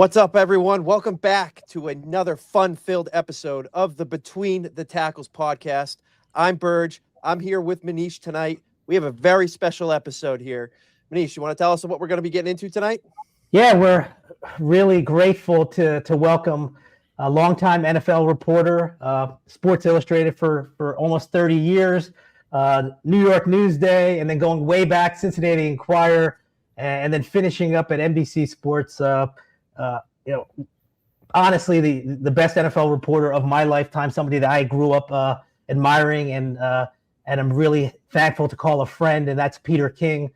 What's up, everyone? Welcome back to another fun-filled episode of the Between the Tackles podcast. I'm Burge. I'm here with Manish tonight. We have a very special episode here. Manish, you want to tell us what we're going to be getting into tonight? Yeah, we're really grateful to welcome a longtime NFL reporter, Sports Illustrated for almost 30 years, New York Newsday, and then going way back, Cincinnati Enquirer, and then finishing up at NBC Sports. Honestly, the best NFL reporter of my lifetime, somebody that I grew up admiring, and I'm really thankful to call a friend, and that's Peter King.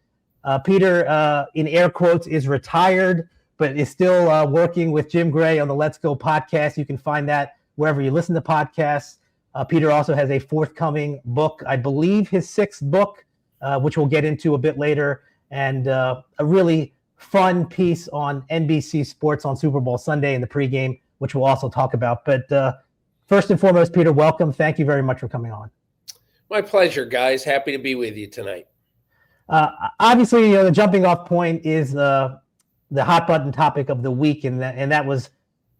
Peter, in air quotes, is retired, but is still working with Jim Gray on the Let's Go podcast. You can find that wherever you listen to podcasts. Peter also has a forthcoming book, I believe his sixth book, which we'll get into a bit later, and a really fun piece on NBC Sports on Super Bowl Sunday in the pregame, which we'll also talk about. But first and foremost, Peter, welcome. Thank you very much for coming on. My pleasure, guys. Happy to be with you tonight. Obviously, the jumping off point is the hot button topic of the week, and that was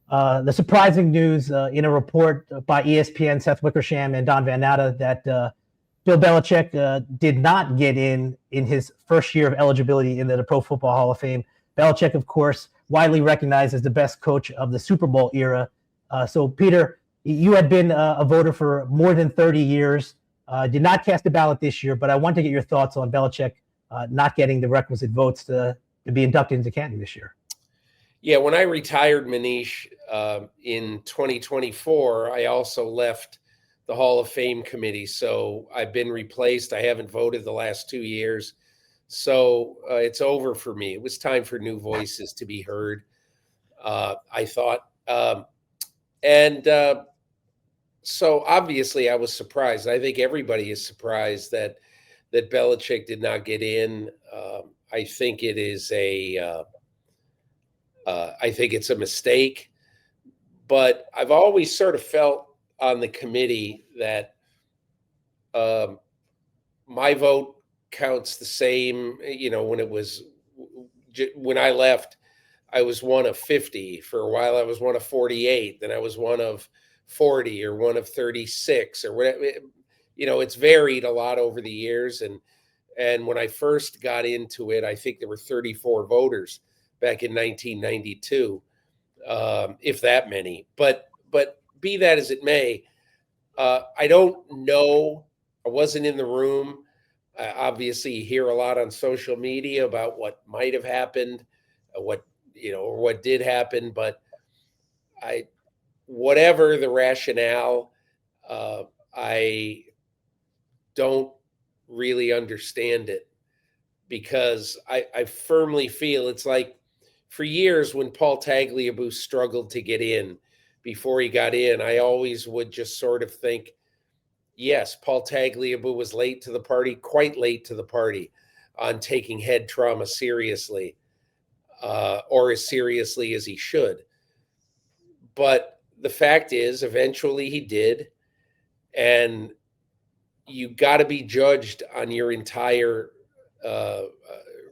the surprising news in a report by ESPN, Seth Wickersham and Don Van Natta, that Bill Belichick did not get in his first year of eligibility into the Pro Football Hall of Fame. Belichick, of course, widely recognized as the best coach of the Super Bowl era. So, Peter, you had been a voter for more than 30 years, did not cast a ballot this year, but I want to get your thoughts on Belichick not getting the requisite votes to be inducted into Canton this year. Yeah, when I retired, Manish, in 2024, I also left the Hall of Fame committee. So I've been replaced. I haven't voted the last 2 years. So it's over for me. It was time for new voices to be heard, I thought. So obviously I was surprised. I think everybody is surprised that Belichick did not get in. I think it is I think it's a mistake. But I've always sort of felt on the committee that my vote counts the same. When I left, I was one of 50. For a while, I was one of 48. Then I was one of 40 or one of 36 or whatever. It's varied a lot over the years. And when I first got into it, I think there were 34 voters back in 1992, if that many. But be that as it may, I don't know. I wasn't in the room. Obviously, you hear a lot on social media about what might have happened, or what did happen. But whatever the rationale, I don't really understand it, because I firmly feel it's like for years when Paul Tagliabue struggled to get in. Before he got in, I always would just sort of think, yes, Paul Tagliabue was late to the party, quite late to the party on taking head trauma seriously, or as seriously as he should. But the fact is, eventually he did. And you got to be judged on your entire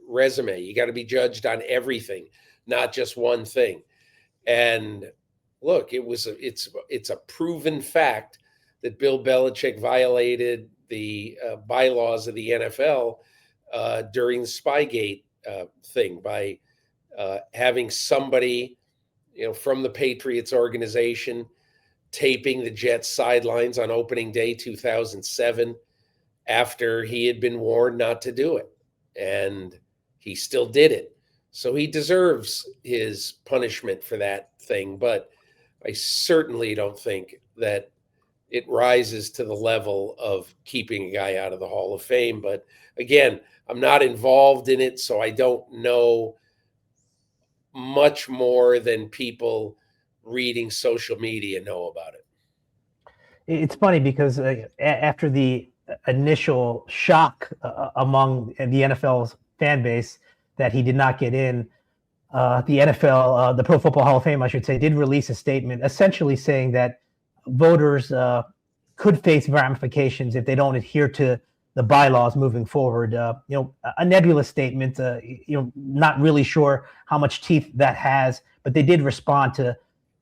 resume. You got to be judged on everything, not just one thing. And look, it's a proven fact that Bill Belichick violated the bylaws of the NFL during the Spygate thing by having somebody, from the Patriots organization taping the Jets sidelines on opening day 2007 after he had been warned not to do it, and he still did it. So he deserves his punishment for that thing, but I certainly don't think that it rises to the level of keeping a guy out of the Hall of Fame. But again, I'm not involved in it, so I don't know much more than people reading social media know about it. It's funny because after the initial shock among the NFL's fan base that he did not get in, the NFL, the Pro Football Hall of Fame, I should say, did release a statement essentially saying that voters could face ramifications if they don't adhere to the bylaws moving forward. A nebulous statement. Not really sure how much teeth that has, but they did respond to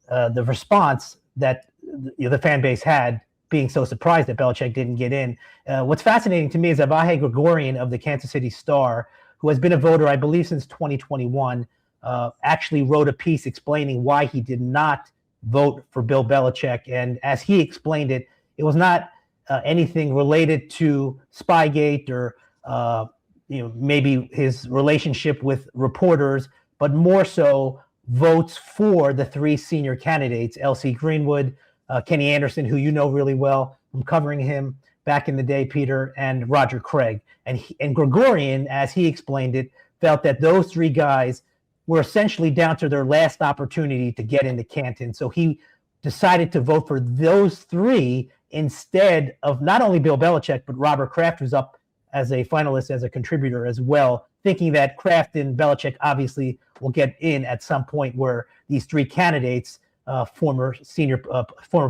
the response that the fan base had, being so surprised that Belichick didn't get in. What's fascinating to me is that Vahe Gregorian of the Kansas City Star, who has been a voter, I believe, since 2021, actually wrote a piece explaining why he did not vote for Bill Belichick. And as he explained it, it was not anything related to Spygate or maybe his relationship with reporters, but more so votes for the three senior candidates: L.C. Greenwood, Kenny Anderson, who you know really well from covering him back in the day, Peter, and Roger Craig. And Gregorian, as he explained it, felt that those three guys were essentially down to their last opportunity to get into Canton. So he decided to vote for those three instead of not only Bill Belichick, but Robert Kraft, who's up as a finalist, as a contributor as well, thinking that Kraft and Belichick obviously will get in at some point where these three candidates, former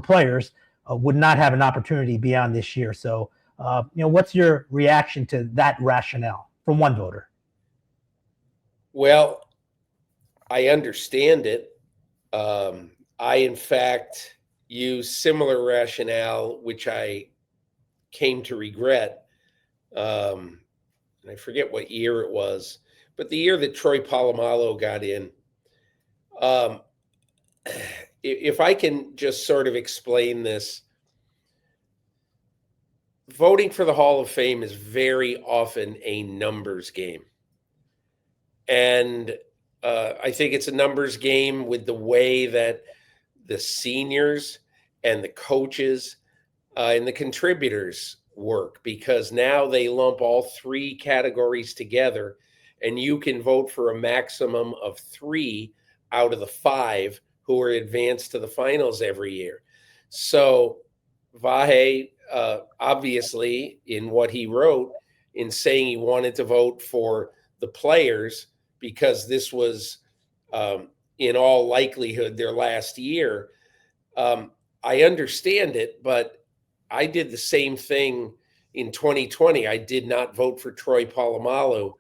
players, would not have an opportunity beyond this year. So, what's your reaction to that rationale from one voter? Well, I understand it. I, in fact, use similar rationale, which I came to regret. And I forget what year it was, but the year that Troy Polamalu got in. If I can just sort of explain this, voting for the Hall of Fame is very often a numbers game. And I think it's a numbers game with the way that the seniors and the coaches and the contributors work, because now they lump all three categories together, and you can vote for a maximum of 3 out of the 5 who are advanced to the finals every year. So Vahe, obviously, in what he wrote, in saying he wanted to vote for the players because this was, in all likelihood, their last year, I understand it, but I did the same thing in 2020. I did not vote for Troy Polamalu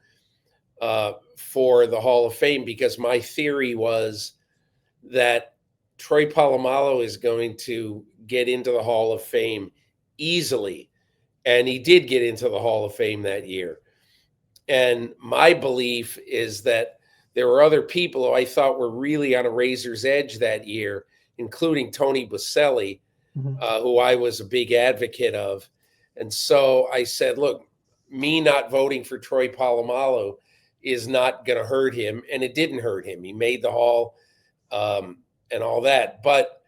for the Hall of Fame because my theory was that Troy Polamalu is going to get into the Hall of Fame easily. And he did get into the Hall of Fame that year. And my belief is that there were other people who I thought were really on a razor's edge that year, including Tony Boselli, who I was a big advocate of. And so I said, look, me not voting for Troy Polamalu is not going to hurt him. And it didn't hurt him. He made the Hall and all that. But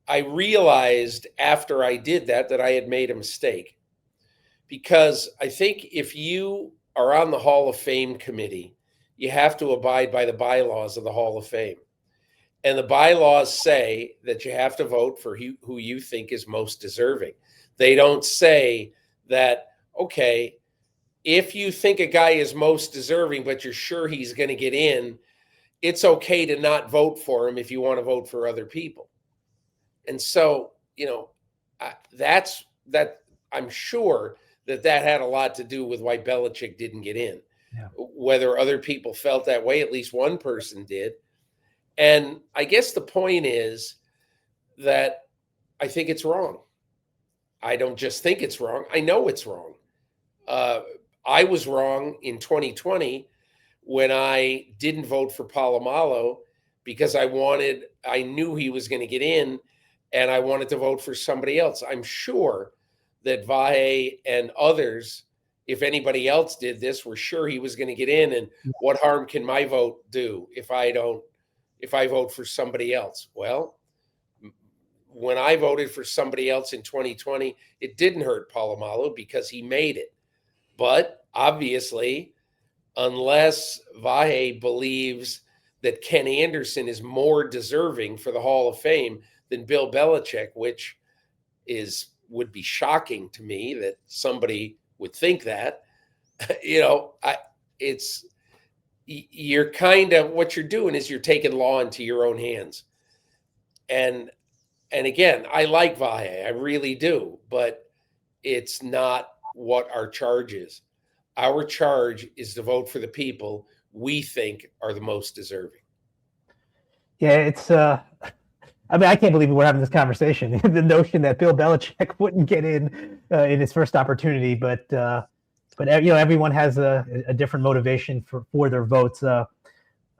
I realized after I did that I had made a mistake. Because I think if you are on the Hall of Fame committee, you have to abide by the bylaws of the Hall of Fame. And the bylaws say that you have to vote for who you think is most deserving. They don't say that, okay, if you think a guy is most deserving, but you're sure he's going to get in, it's okay to not vote for him if you want to vote for other people. And so, I'm sure that had a lot to do with why Belichick didn't get in. Yeah. Whether other people felt that way, at least one person did. And I guess the point is that I think it's wrong. I don't just think it's wrong. I know it's wrong. I was wrong in 2020 when I didn't vote for Polamalu because I knew he was going to get in and I wanted to vote for somebody else. I'm sure that Vahe and others, if anybody else did this, were sure he was going to get in. And what harm can my vote do if I vote for somebody else? Well, when I voted for somebody else in 2020, it didn't hurt Polamalu because he made it. But obviously, unless Vahe believes that Ken Anderson is more deserving for the Hall of Fame than Bill Belichick, which would be shocking to me that somebody would think that, you're kind of, what you're doing is you're taking law into your own hands. And again, I like Vahe, I really do, but it's not what our charge is. Our charge is to vote for the people we think are the most deserving. Yeah, it's I mean, I can't believe we're having this conversation. The notion that Bill Belichick wouldn't get in his first opportunity, but everyone has a different motivation for their votes. No,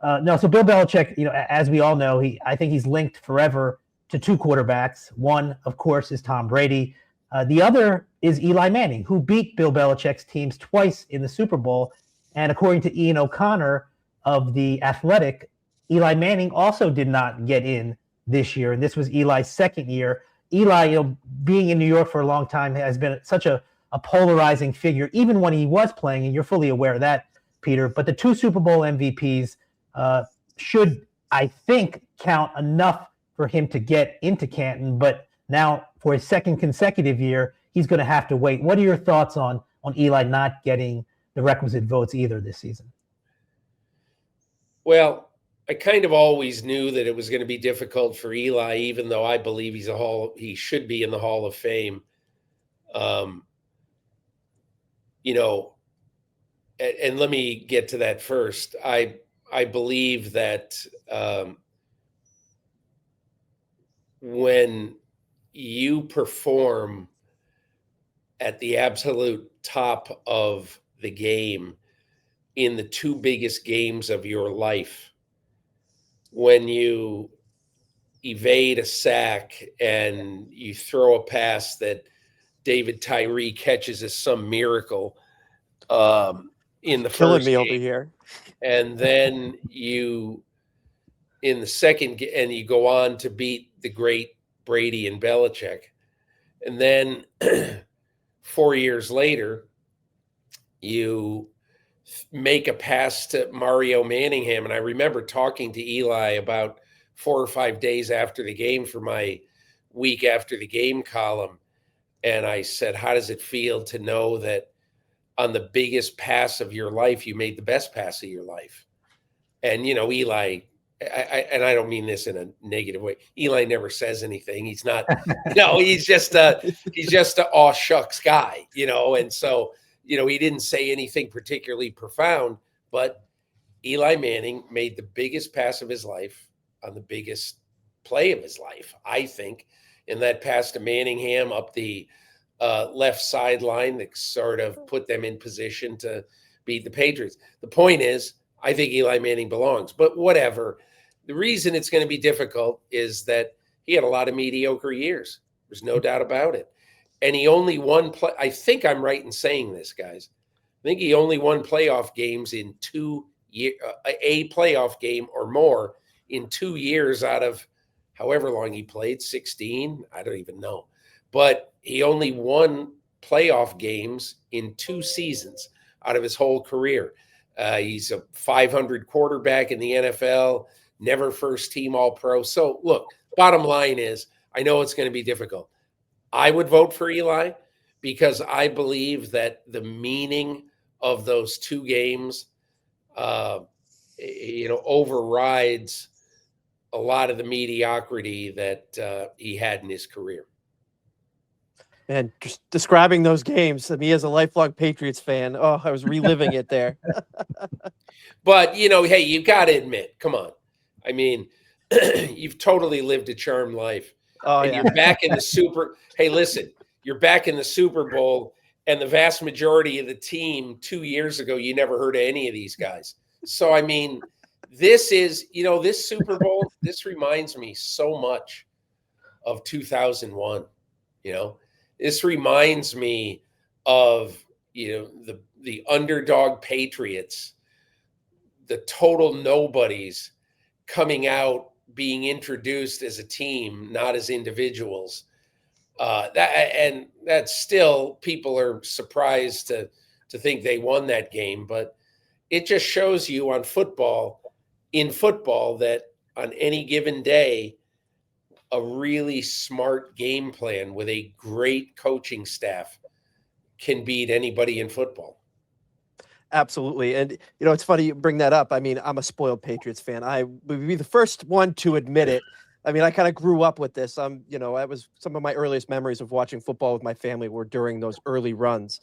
so Bill Belichick, as we all know, I think he's linked forever to two quarterbacks. One, of course, is Tom Brady. The other is Eli Manning, who beat Bill Belichick's teams twice in the Super Bowl. And according to Ian O'Connor of The Athletic, Eli Manning also did not get in this year. And this was Eli's second year. Eli, being in New York for a long time, has been such a polarizing figure, even when he was playing, and you're fully aware of that, Peter. But the two Super Bowl MVPs should, I think, count enough for him to get into Canton. But now, for his second consecutive year, he's going to have to wait. What are your thoughts on Eli not getting the requisite votes either this season? Well, I kind of always knew that it was going to be difficult for Eli, even though I believe he should be in the Hall of Fame. And let me get to that first. I believe that when you perform at the absolute top of the game in the two biggest games of your life, when you evade a sack and you throw a pass that David Tyree catches as some miracle in the Killing first me game, over here, and then you in the second and you go on to beat the great Brady and Belichick, and then 4 years later you make a pass to Mario Manningham. And I remember talking to Eli about 4 or 5 days after the game for my week after the game column. And I said, how does it feel to know that on the biggest pass of your life, you made the best pass of your life? And, Eli, and I don't mean this in a negative way, Eli never says anything. He's not, he's just a aw shucks guy, and so, he didn't say anything particularly profound, but Eli Manning made the biggest pass of his life on the biggest play of his life, I think, in that pass to Manningham up the left sideline that sort of put them in position to beat the Patriots. The point is, I think Eli Manning belongs, but whatever. The reason it's going to be difficult is that he had a lot of mediocre years. There's no doubt about it. And he only won I think I'm right in saying this, guys. I think he only won playoff games in 2 years, a playoff game or more in 2 years out of however long he played, 16, I don't even know. But he only won playoff games in 2 seasons out of his whole career. He's a 500 quarterback in the NFL, never first team All-Pro. So look, bottom line is, I know it's going to be difficult. I would vote for Eli because I believe that the meaning of those 2 games, overrides a lot of the mediocrity that he had in his career. and just describing those games, me as a lifelong Patriots fan, I was reliving it there. But, hey, you got to admit, come on. I mean, you've totally lived a charmed life. Oh, and yeah. You're back in the hey, listen, you're back in the Super Bowl, and the vast majority of the team 2 years ago, you never heard of any of these guys. So, I mean, this is, this Super Bowl, this reminds me so much of 2001. This reminds me of, the underdog Patriots, the total nobodies coming out, being introduced as a team, not as individuals. That's still, people are surprised to think they won that game, but it just shows you in football that on any given day, a really smart game plan with a great coaching staff can beat anybody in football. Absolutely. And, it's funny you bring that up. I mean, I'm a spoiled Patriots fan. I would be the first one to admit it. I mean, I kind of grew up with this. I was some of my earliest memories of watching football with my family were during those early runs.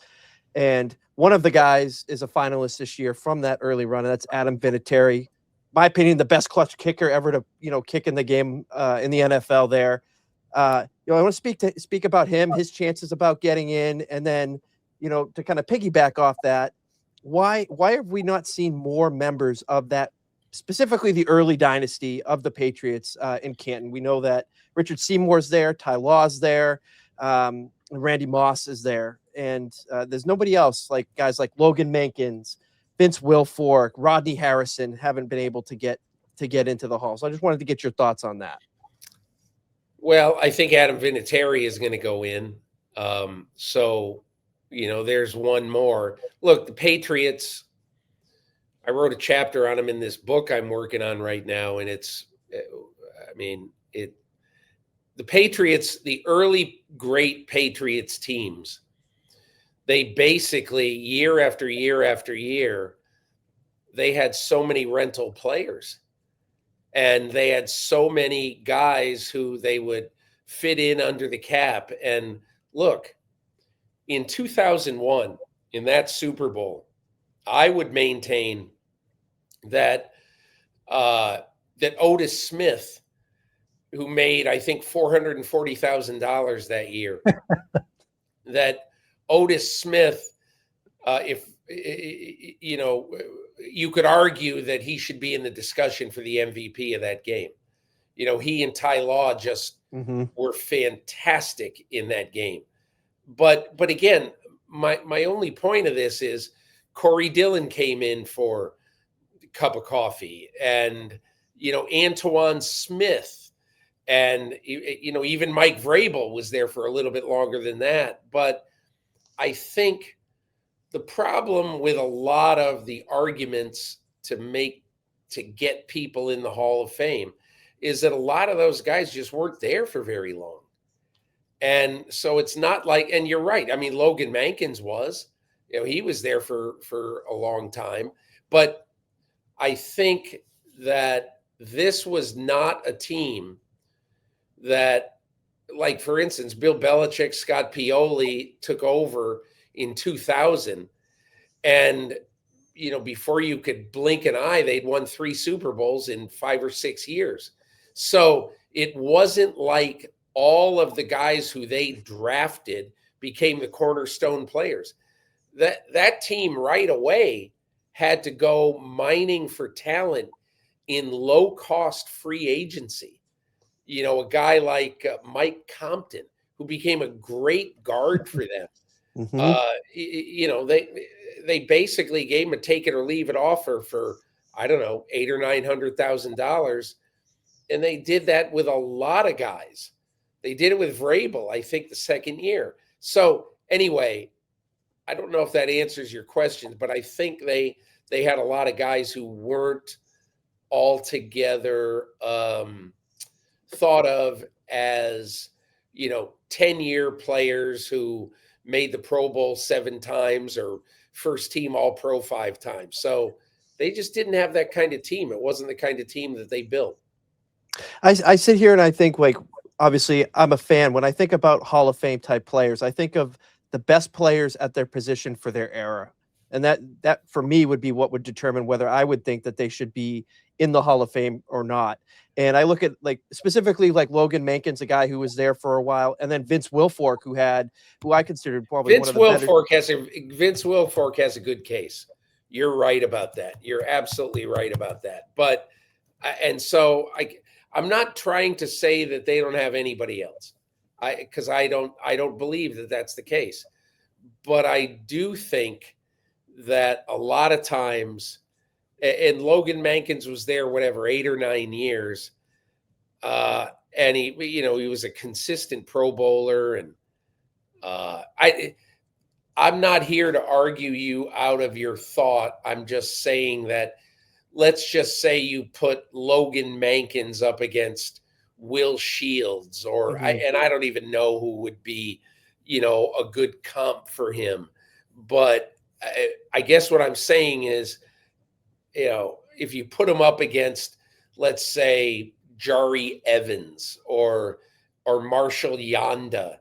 And one of the guys is a finalist this year from that early run, and that's Adam Vinateri. My opinion, the best clutch kicker ever to, kick in the game in the NFL there. I want to speak about him, his chances about getting in, and then, to kind of piggyback off that, why have we not seen more members of that, specifically the early dynasty of the Patriots in Canton? We know that Richard Seymour's there, Ty Law's there, Randy Moss is there, and there's nobody else like guys like Logan Mankins, Vince Wilfork, Rodney Harrison haven't been able to get into the hall. So I just wanted to get your thoughts on that. Well, I think Adam Vinateri is going to go in. There's one more. Look, the Patriots, I wrote a chapter on them in this book I'm working on right now. And the Patriots, the early great Patriots teams, they basically year after year after year, they had so many rental players. And they had so many guys who they would fit in under the cap. And look, in 2001, in that Super Bowl, I would maintain that Otis Smith, who made, I think, $440,000 that year, that Otis Smith, you could argue that he should be in the discussion for the MVP of that game. He and Ty Law just were fantastic in that game. But again, my only point of this is Corey Dillon came in for a cup of coffee, and Antoine Smith, and even Mike Vrabel was there for a little bit longer than that. But I think the problem with a lot of the arguments to get people in the Hall of Fame is that a lot of those guys just weren't there for very long. And so it's not like, and you're right. I mean, Logan Mankins was, he was there for a long time, but I think that this was not a team that, like, for instance, Bill Belichick, Scott Pioli took over in 2000, and before you could blink an eye, they'd won 3 Super Bowls in 5 or 6 years. So it wasn't like all of the guys who they drafted became the cornerstone players. That team right away had to go mining for talent in low-cost free agency. A guy like Mike Compton, who became a great guard for them. They basically gave him a take it or leave it offer for, I don't know, $800,000 or $900,000, and they did that with a lot of guys. They did it with Vrabel, I think, the second year. So anyway, I don't know if that answers your question, but I think they had a lot of guys who weren't altogether thought of as 10-year players who made the Pro Bowl 7 times or first team All-Pro 5 times. So they just didn't have that kind of team. It wasn't the kind of team that they built. I sit here and I think, like, obviously I'm a fan. When I think about Hall of Fame type players, I think of the best players at their position for their era. And that for me would be what would determine whether I would think that they should be in the Hall of Fame or not. And I look at, like, specifically like Logan Mankins, a guy who was there for a while, and then Vince Wilfork, who I considered probably Vince Wilfork has a good case. You're right about that. You're absolutely right about that. But I'm not trying to say that they don't have anybody else, because I don't believe that that's the case. But I do think that a lot of times, and Logan Mankins was there, 8 or 9 years. And he was a consistent Pro Bowler. And I'm not here to argue you out of your thought. I'm just saying that, let's just say you put Logan Mankins up against Will Shields, and I don't even know who would be, a good comp for him. But I guess what I'm saying is, if you put him up against, let's say, Jari Evans or Marshall Yanda.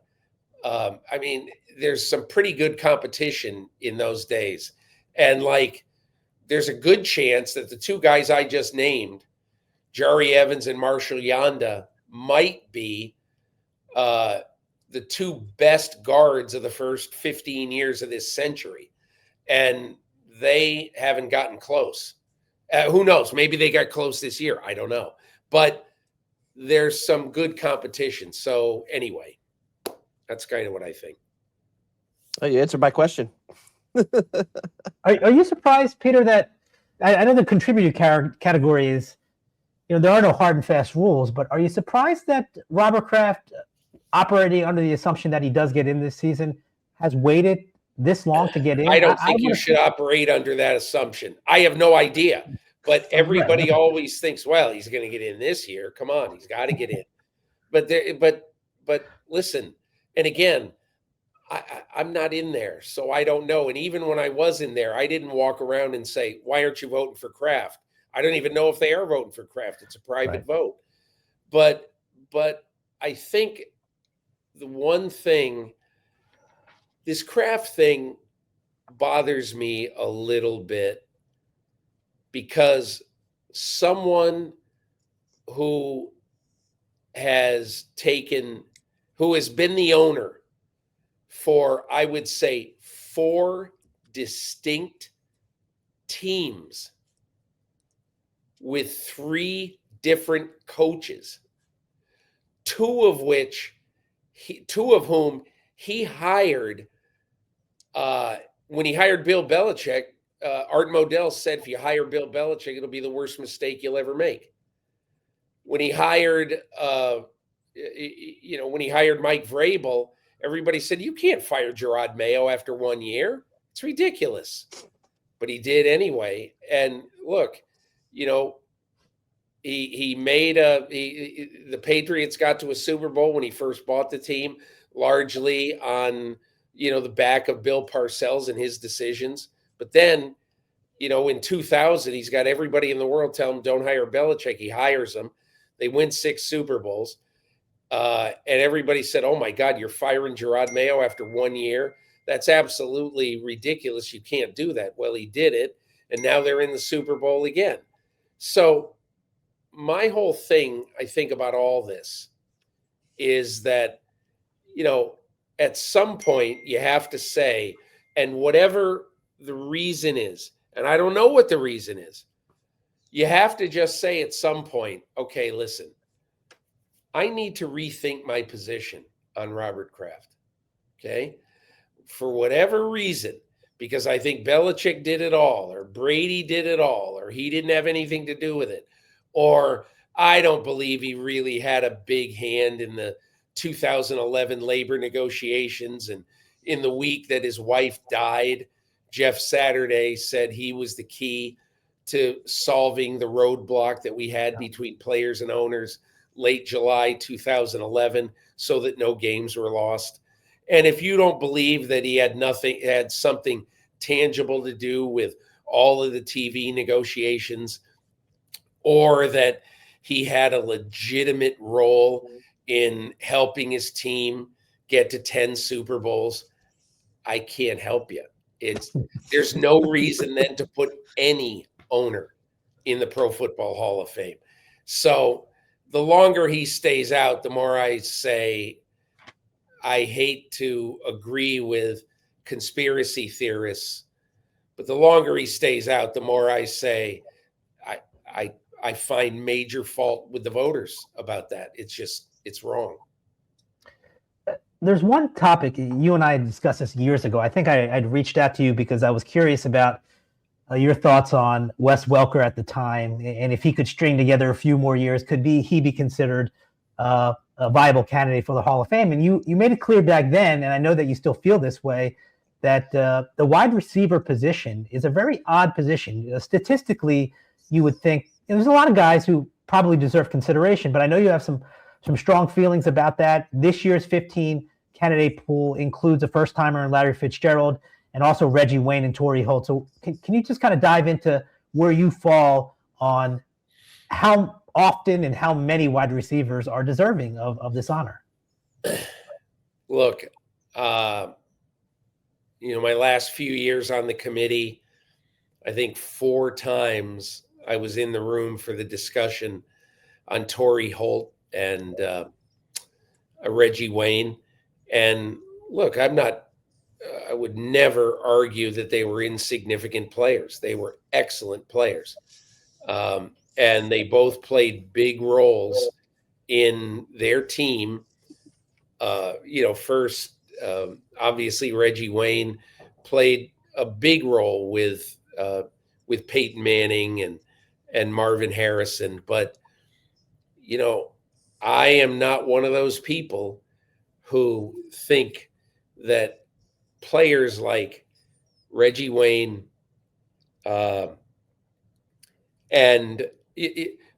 I mean, there's some pretty good competition in those days. And like, there's a good chance that the two guys I just named, Jari Evans and Marshall Yanda, might be the two best guards of the first 15 years of this century. And they haven't gotten close. Who knows? Maybe they got close this year. I don't know. But there's some good competition. So anyway, that's kind of what I think. Oh, you answered my question. Are you surprised, Peter, that I know the contributor category is, there are no hard and fast rules, but are you surprised that Robert Kraft, operating under the assumption that he does get in this season, has waited this long to get in? I don't think you should operate under that assumption. I have no idea, but everybody always thinks, well, he's going to get in this year. Come on, he's got to get in. But listen, and again, I'm not in there, so I don't know. And even when I was in there, I didn't walk around and say, why aren't you voting for Kraft? I don't even know if they are voting for Kraft. It's a private vote. But I think the one thing, this Kraft thing bothers me a little bit, because someone who has been the owner for, I would say, 4 distinct teams with 3 different coaches, two of whom he hired. When he hired Bill Belichick, Art Modell said, if you hire Bill Belichick, it'll be the worst mistake you'll ever make. When he hired, Mike Vrabel, everybody said, you can't fire Gerard Mayo after 1 year. It's ridiculous. But he did anyway. And look, he made the Patriots got to a Super Bowl when he first bought the team, largely on, the back of Bill Parcells and his decisions. But then, in 2000, he's got everybody in the world tell him, don't hire Belichick. He hires them. They win 6 Super Bowls. And everybody said, oh, my God, you're firing Gerard Mayo after 1 year? That's absolutely ridiculous. You can't do that. Well, he did it, and now they're in the Super Bowl again. So my whole thing, I think, about all this is that, at some point you have to say, and whatever the reason is, and I don't know what the reason is, you have to just say at some point, okay, listen, I need to rethink my position on Robert Kraft, okay? For whatever reason, because I think Belichick did it all, or Brady did it all, or he didn't have anything to do with it, or I don't believe he really had a big hand in the 2011 labor negotiations. And in the week that his wife died, Jeff Saturday said he was the key to solving the roadblock that we had between players and owners late July 2011, so that no games were lost. And if you don't believe that he had something tangible to do with all of the TV negotiations, or that he had a legitimate role in helping his team get to 10 Super Bowls, I can't help you. There's no reason then to put any owner in the Pro Football Hall of Fame. So the longer he stays out, the more I say, I hate to agree with conspiracy theorists, but the longer he stays out, the more I say, I find major fault with the voters about that. It's wrong. There's one topic, you and I discussed this years ago. I think I'd reached out to you because I was curious about your thoughts on Wes Welker at the time, and if he could string together a few more years, could he be considered a viable candidate for the Hall of Fame? And you made it clear back then, and I know that you still feel this way, that the wide receiver position is a very odd position. Statistically, you would think there's a lot of guys who probably deserve consideration, but I know you have some strong feelings about that. This year's 15 candidate pool includes a first-timer in Larry Fitzgerald and also Reggie Wayne and Torry Holt. So can you just kind of dive into where you fall on how often and how many wide receivers are deserving of this honor? Look, my last few years on the committee, I think 4 times I was in the room for the discussion on Torry Holt and Reggie Wayne. And look, I would never argue that they were insignificant players. They were excellent players. And they both played big roles in their team. First, obviously Reggie Wayne played a big role with Peyton Manning and Marvin Harrison. But, I am not one of those people who think that players like Reggie Wayne and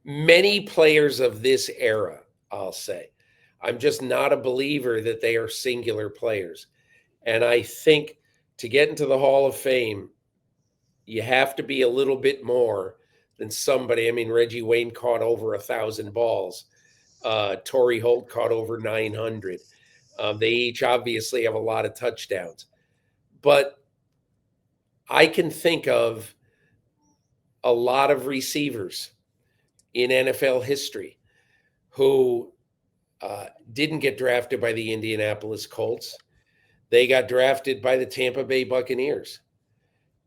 many players of this era, I'll say, I'm just not a believer that they are singular players. And I think to get into the Hall of Fame, you have to be a little bit more than somebody. I mean, Reggie Wayne caught over 1,000 balls. Torry Holt caught over 900. They each obviously have a lot of touchdowns. But I can think of a lot of receivers in NFL history who didn't get drafted by the Indianapolis Colts. They got drafted by the Tampa Bay Buccaneers.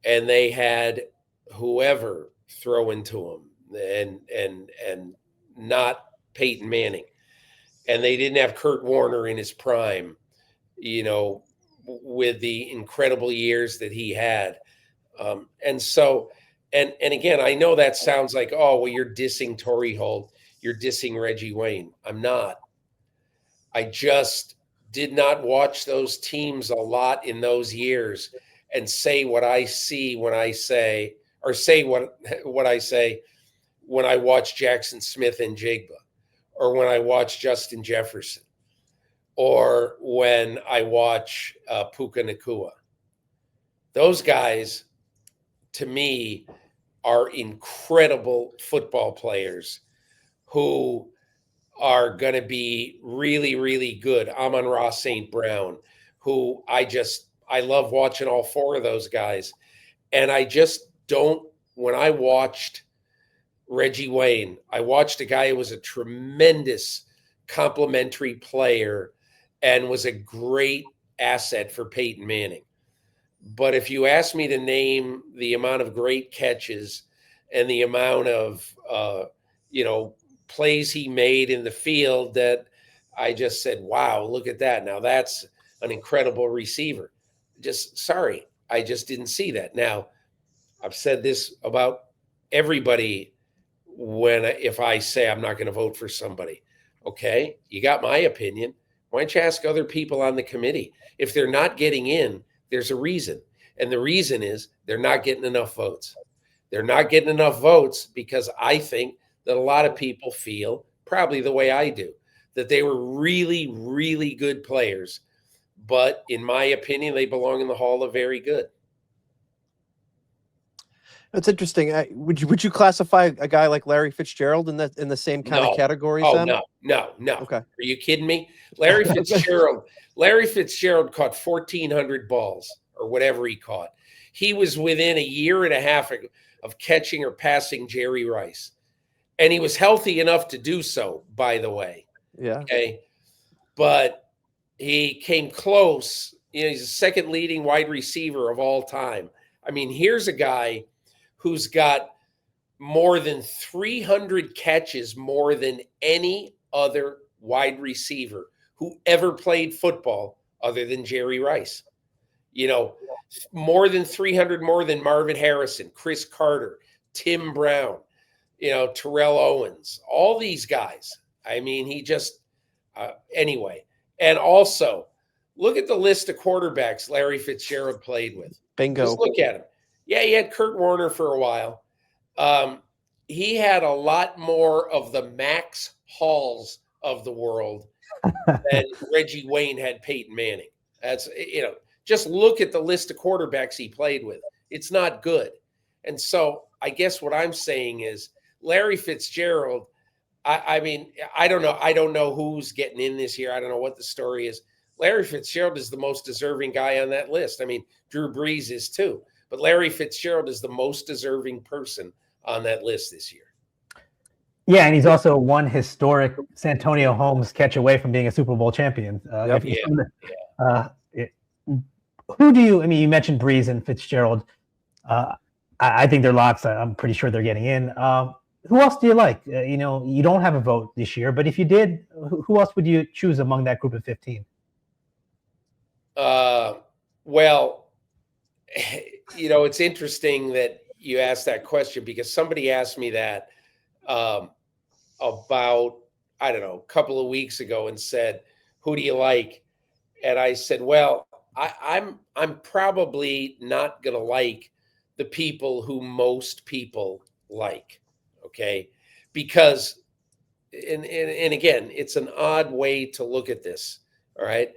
And they had whoever throw into them and not Peyton Manning. And they didn't have Kurt Warner in his prime, with the incredible years that he had. And again, I know that sounds like, oh, well, you're dissing Torry Holt. You're dissing Reggie Wayne. I'm not. I just did not watch those teams a lot in those years and say what I see when I say, or say what I say when I watch Jackson Smith and Jigba, or when I watch Justin Jefferson, or when I watch Puka Nacua. Those guys, to me, are incredible football players who are going to be really, really good. Amon-Ra St. Brown, who I love watching all 4 of those guys. And I just don't, when I watched Reggie Wayne, I watched a guy who was a tremendous complimentary player and was a great asset for Peyton Manning. But if you ask me to name the amount of great catches and the amount of, plays he made in the field, that I just said, wow, look at that. Now that's an incredible receiver. Sorry, I just didn't see that. Now, I've said this about everybody if I say I'm not going to vote for somebody. Okay, you got my opinion. Why don't you ask other people on the committee? If they're not getting in, there's a reason. And the reason is they're not getting enough votes. They're not getting enough votes because I think that a lot of people feel, probably the way I do, that they were really, really good players. But in my opinion, they belong in the Hall of Very Good. That's interesting. Would you classify a guy like Larry Fitzgerald in the same kind of category? Oh, then? No. Okay. Are you kidding me? Larry Fitzgerald caught 1,400 balls or whatever he caught. He was within a year and a half of catching or passing Jerry Rice. And he was healthy enough to do so, by the way. Yeah. Okay. But he came close. He's the second leading wide receiver of all time. I mean, here's a guy who's got more than 300 catches more than any other wide receiver who ever played football other than Jerry Rice. More than 300 more than Marvin Harrison, Chris Carter, Tim Brown, Terrell Owens, all these guys. I mean, he just, anyway. And also, look at the list of quarterbacks Larry Fitzgerald played with. Bingo. Just look at him. Yeah, he had Kurt Warner for a while. He had a lot more of the Max Halls of the world than Reggie Wayne had Peyton Manning. That's, just look at the list of quarterbacks he played with. It's not good. And so I guess what I'm saying is Larry Fitzgerald, I mean, I don't know. I don't know who's getting in this year. I don't know what the story is. Larry Fitzgerald is the most deserving guy on that list. I mean, Drew Brees is too, but Larry Fitzgerald is the most deserving person on that list this year. Yeah, and he's also one historic Santonio Holmes catch away from being a Super Bowl champion. Who do you? I mean, you mentioned Brees and Fitzgerald. I think they're locks. I'm pretty sure they're getting in. Who else do you like? You don't have a vote this year, but if you did, who else would you choose among that group of 15? Well, it's interesting that you asked that question because somebody asked me that about, I don't know, a couple of weeks ago and said, who do you like? And I said, well, I'm probably not going to like the people who most people like. Okay. Because, and again, it's an odd way to look at this. All right.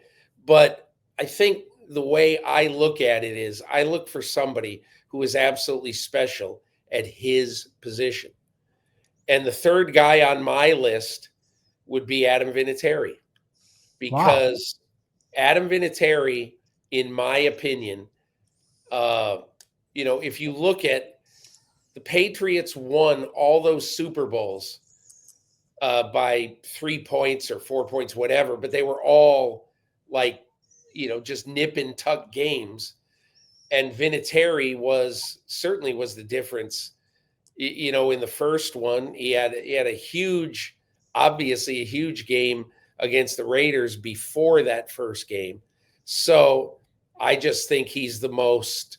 But I think the way I look at it is I look for somebody who is absolutely special at his position. And the third guy on my list would be Adam Vinateri, because Adam Vinateri, in my opinion, if you look at the Patriots won all those Super Bowls by 3 points or 4 points, whatever, but they were all like, just nip and tuck games. And Vinatieri certainly was the difference. In the first one, he had obviously a huge game against the Raiders before that first game. So I just think he's the most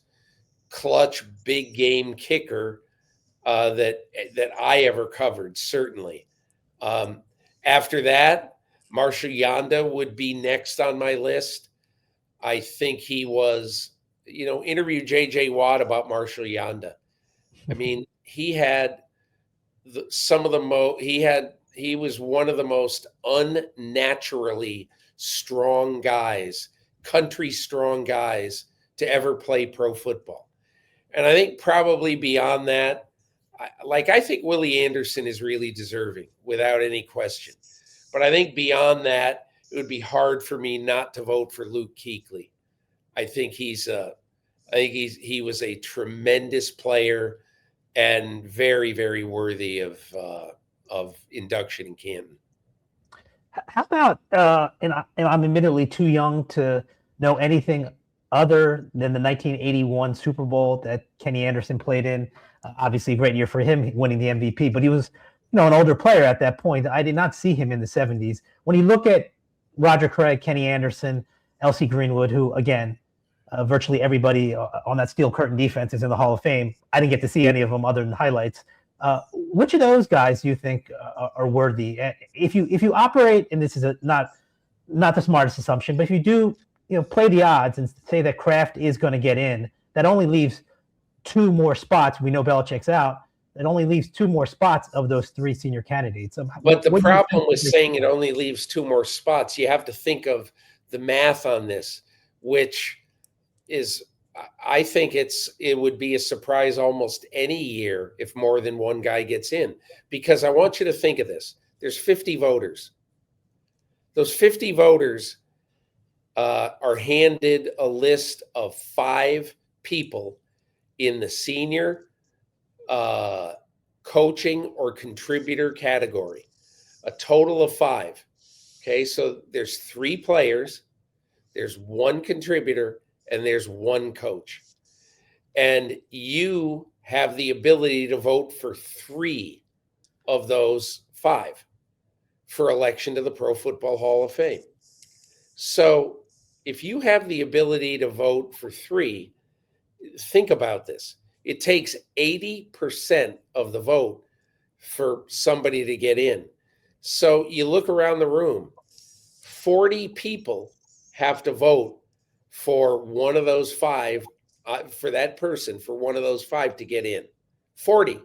clutch big game kicker that I ever covered, certainly. After that, Marshall Yanda would be next on my list. I think he was, interview J.J. Watt about Marshall Yanda. I mean, he had he was one of the most unnaturally strong guys, country strong guys to ever play pro football. And I think probably beyond that, I think Willie Anderson is really deserving without any question. But I think beyond that, it would be hard for me not to vote for Luke Kuechly. I think he was a tremendous player and very, very worthy of induction in Canton. How about, and I'm admittedly too young to know anything other than the 1981 Super Bowl that Kenny Anderson played in. Obviously, a great year for him, winning the MVP, but he was, an older player at that point. I did not see him in the 70s. When you look at Roger Craig, Kenny Anderson, L.C. Greenwood, who, again, virtually everybody on that Steel Curtain defense is in the Hall of Fame. I didn't get to see any of them other than highlights. Which of those guys do you think are worthy? If you operate, and this is not the smartest assumption, but if you do, play the odds and say that Kraft is going to get in, that only leaves two more spots. We know Belichick's out. It only leaves two more spots of those three senior candidates. But the problem with saying it only leaves two more spots, you have to think of the math on this, which is, I think it would be a surprise almost any year if more than one guy gets in, because I want you to think of this. There's 50 voters. Those 50 voters are handed a list of 5 people in the senior coaching or contributor category, a total of 5. Okay, so there's 3 players, there's 1 contributor, and there's 1 coach. And you have the ability to vote for 3 of those 5 for election to the Pro Football Hall of Fame. So if you have the ability to vote for 3, think about this. It takes 80% of the vote for somebody to get in. So you look around the room, 40 people have to vote for one of those 5, for that person, for one of those 5 to get in. 40.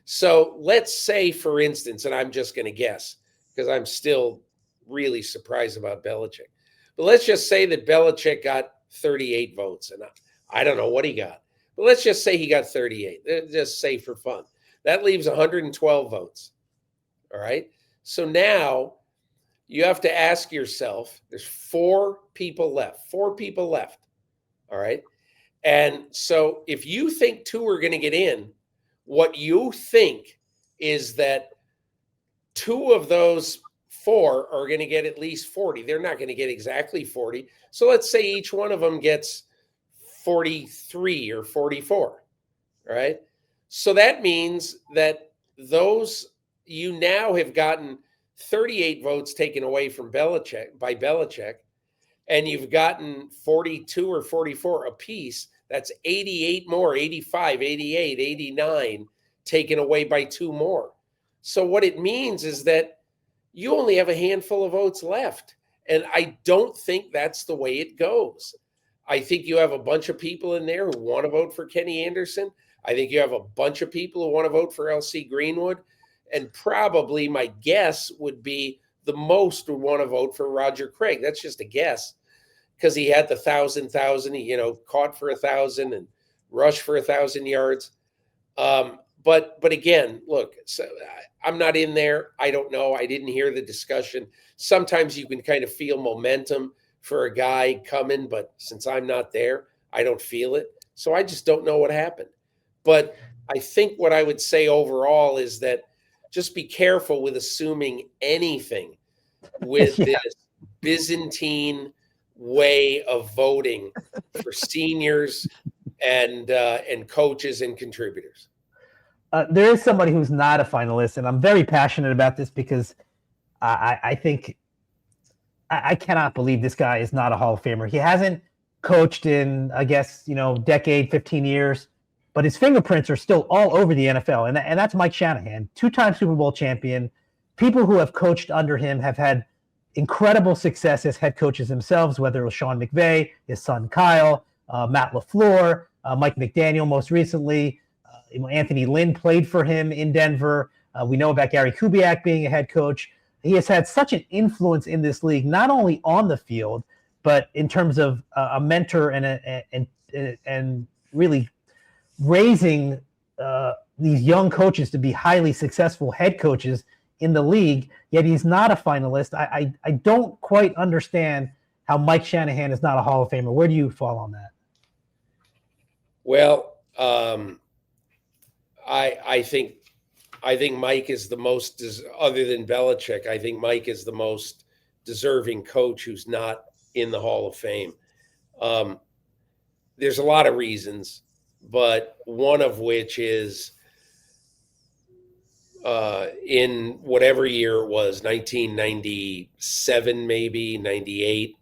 So let's say, for instance, and I'm just going to guess because I'm still really surprised about Belichick, but let's just say that Belichick got 38 votes, and I don't know what he got, but let's just say he got 38. Just say for fun. That leaves 112 votes. All right. So now you have to ask yourself, there's 4 people left. All right. And so if you think 2 are going to get in, what you think is that 2 of those 4 are going to get at least 40. They're not going to get exactly 40. So let's say each one of them gets 43 or 44, right? So that means that you now have gotten 38 votes taken away from Belichick, and you've gotten 42 or 44 apiece. That's 88 more, 85, 88, 89 taken away by 2 more. So what it means is that you only have a handful of votes left. And I don't think that's the way it goes. I think you have a bunch of people in there who want to vote for Kenny Anderson. I think you have a bunch of people who want to vote for LC Greenwood. And probably my guess would be the most would want to vote for Roger Craig. That's just a guess, because he had the 1,000, caught for 1,000 and rushed for 1,000 yards. But again, look, so I'm not in there. I don't know. I didn't hear the discussion. Sometimes you can kind of feel momentum for a guy coming, but since I'm not there, I don't feel it. So I just don't know what happened. But I think what I would say overall is that just be careful with assuming anything with this Byzantine way of voting for seniors and coaches and contributors. There is somebody who's not a finalist, and I'm very passionate about this because I think I cannot believe this guy is not a Hall of Famer. He hasn't coached in, I guess, decade, 15 years, but his fingerprints are still all over the NFL. And that's Mike Shanahan, 2-time Super Bowl champion. People who have coached under him have had incredible success as head coaches themselves, whether it was Sean McVay, his son Kyle, Matt LaFleur, Mike McDaniel most recently. Anthony Lynn played for him in Denver. We know about Gary Kubiak being a head coach. He has had such an influence in this league, not only on the field, but in terms of a mentor and really raising these young coaches to be highly successful head coaches in the league. Yet he's not a finalist. I don't quite understand how Mike Shanahan is not a Hall of Famer. Where do you fall on that? Well, I think Mike is the most, other than Belichick, I think Mike is the most deserving coach who's not in the Hall of Fame. There's a lot of reasons, but one of which is in whatever year it was, 1997, maybe 98,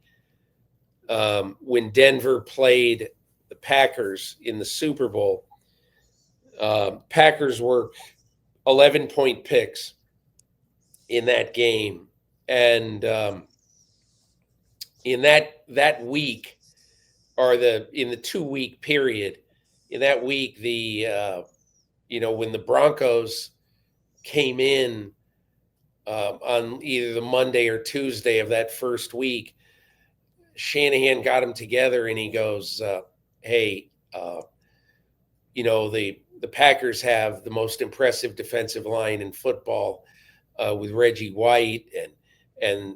when Denver played the Packers in the Super Bowl. Packers were 11-point picks in that game. And in that week, or in the 2-week period, in that week, when the Broncos came in on either the Monday or Tuesday of that first week, Shanahan got them together and he goes, hey, the Packers have the most impressive defensive line in football with Reggie White and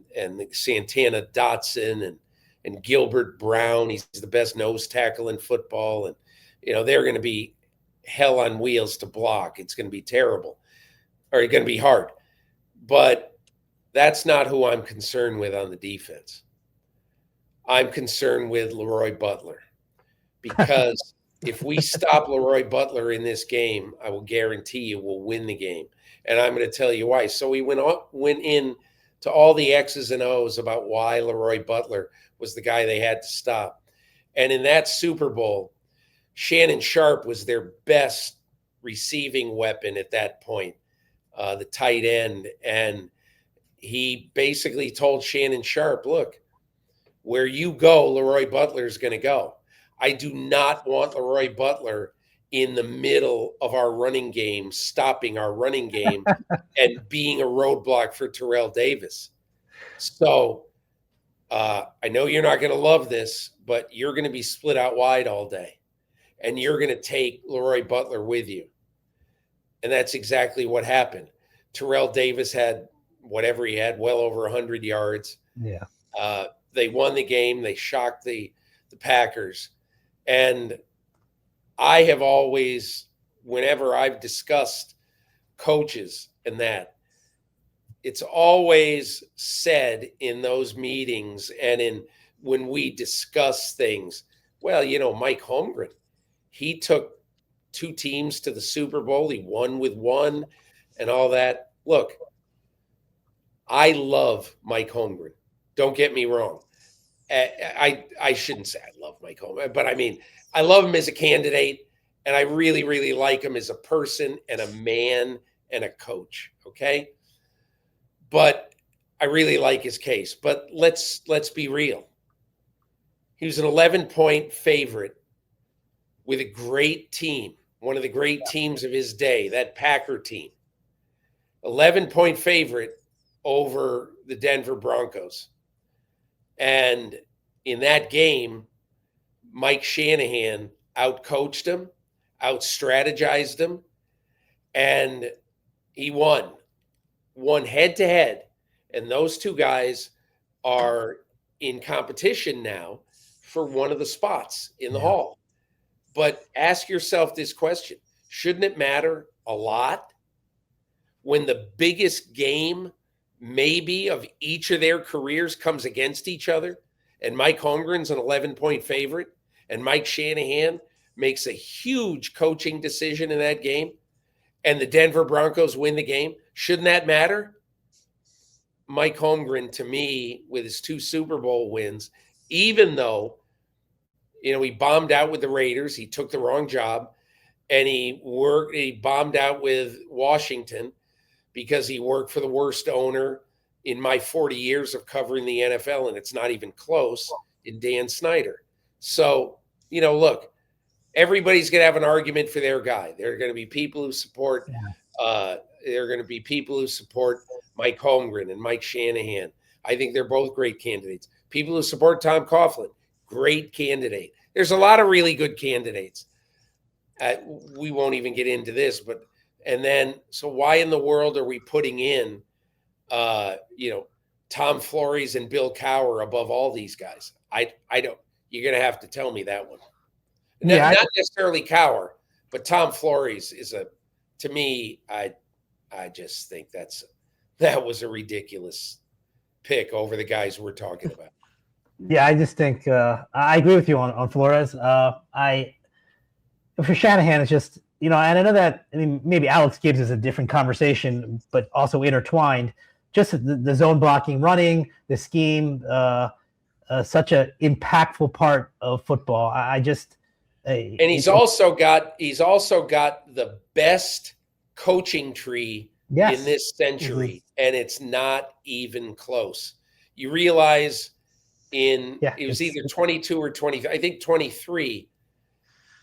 Santana Dotson and Gilbert Brown. He's the best nose tackle in football. And, they're going to be hell on wheels to block. It's going to be terrible, or it's going to be hard. But that's not who I'm concerned with on the defense. I'm concerned with Leroy Butler, because if we stop Leroy Butler in this game, I will guarantee you we'll win the game. And I'm going to tell you why. So we went in to all the X's and O's about why Leroy Butler was the guy they had to stop. And in that Super Bowl, Shannon Sharpe was their best receiving weapon at that point, the tight end. And he basically told Shannon Sharpe, look, where you go, Leroy Butler is going to go. I do not want Leroy Butler in the middle of our running game, stopping our running game and being a roadblock for Terrell Davis. So I know you're not going to love this, but you're going to be split out wide all day, and you're going to take Leroy Butler with you. And that's exactly what happened. Terrell Davis had whatever he had, well over 100 yards. Yeah. They won the game. They shocked the Packers. And I have always, whenever I've discussed coaches and that, it's always said in those meetings and when we discuss things, well, Mike Holmgren, he took 2 teams to the Super Bowl. He won with one and all that. Look, I love Mike Holmgren. Don't get me wrong. I shouldn't say I love Mike Holmgren, but I mean, I love him as a candidate, and I really, really like him as a person and a man and a coach, okay? But I really like his case. But let's be real. He was an 11-point favorite with a great team, one of the great teams of his day, that Packer team. 11-point favorite over the Denver Broncos. And in that game, Mike Shanahan outcoached him, out-strategized him, and he won head-to-head. And those 2 guys are in competition now for one of the spots in the hall. But ask yourself this question. Shouldn't it matter a lot when the biggest game maybe of each of their careers comes against each other, and Mike Holmgren's an 11-point favorite, and Mike Shanahan makes a huge coaching decision in that game, and the Denver Broncos win the game? Shouldn't that matter? Mike Holmgren, to me, with his 2 Super Bowl wins, even though, he bombed out with the Raiders, he took the wrong job, and he bombed out with Washington because he worked for the worst owner in my 40 years of covering the NFL, and it's not even close, in Dan Snyder. So, look, everybody's going to have an argument for their guy. There are going to be people who support there are going to be people who support Mike Holmgren and Mike Shanahan. I think they're both great candidates. People who support Tom Coughlin, great candidate. There's a lot of really good candidates. We won't even get into this, so why in the world are we putting in, Tom Flores and Bill Cowher above all these guys? I don't. You're going to have to tell me that one. Not necessarily Cowher, but Tom Flores is to me, I just think that was a ridiculous pick over the guys we're talking about. Yeah, I just think I agree with you on Flores. For Shanahan, it's just, and I know that, maybe Alex Gibbs is a different conversation, but also intertwined. Just the zone blocking, running, the scheme, such an impactful part of football. And he's also got the best coaching tree in this century, and it's not even close. You realize it was either 22 or 20, I think 23.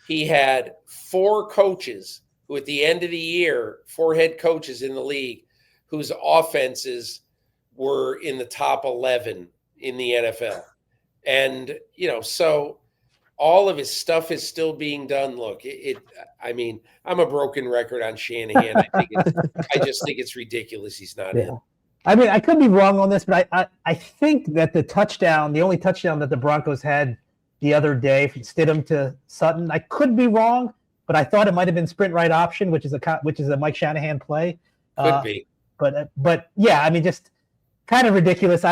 He had 4 coaches who at the end of the year, 4 head coaches in the league whose offenses were in the top 11 in the NFL. And, so all of his stuff is still being done. Look, I'm a broken record on Shanahan. I just think it's ridiculous he's not in. I could be wrong on this, but I think that the only touchdown that the Broncos had the other day from Stidham to Sutton, I could be wrong, but I thought it might have been sprint right option, which is a Mike Shanahan play. Could be. But yeah, just kind of ridiculous.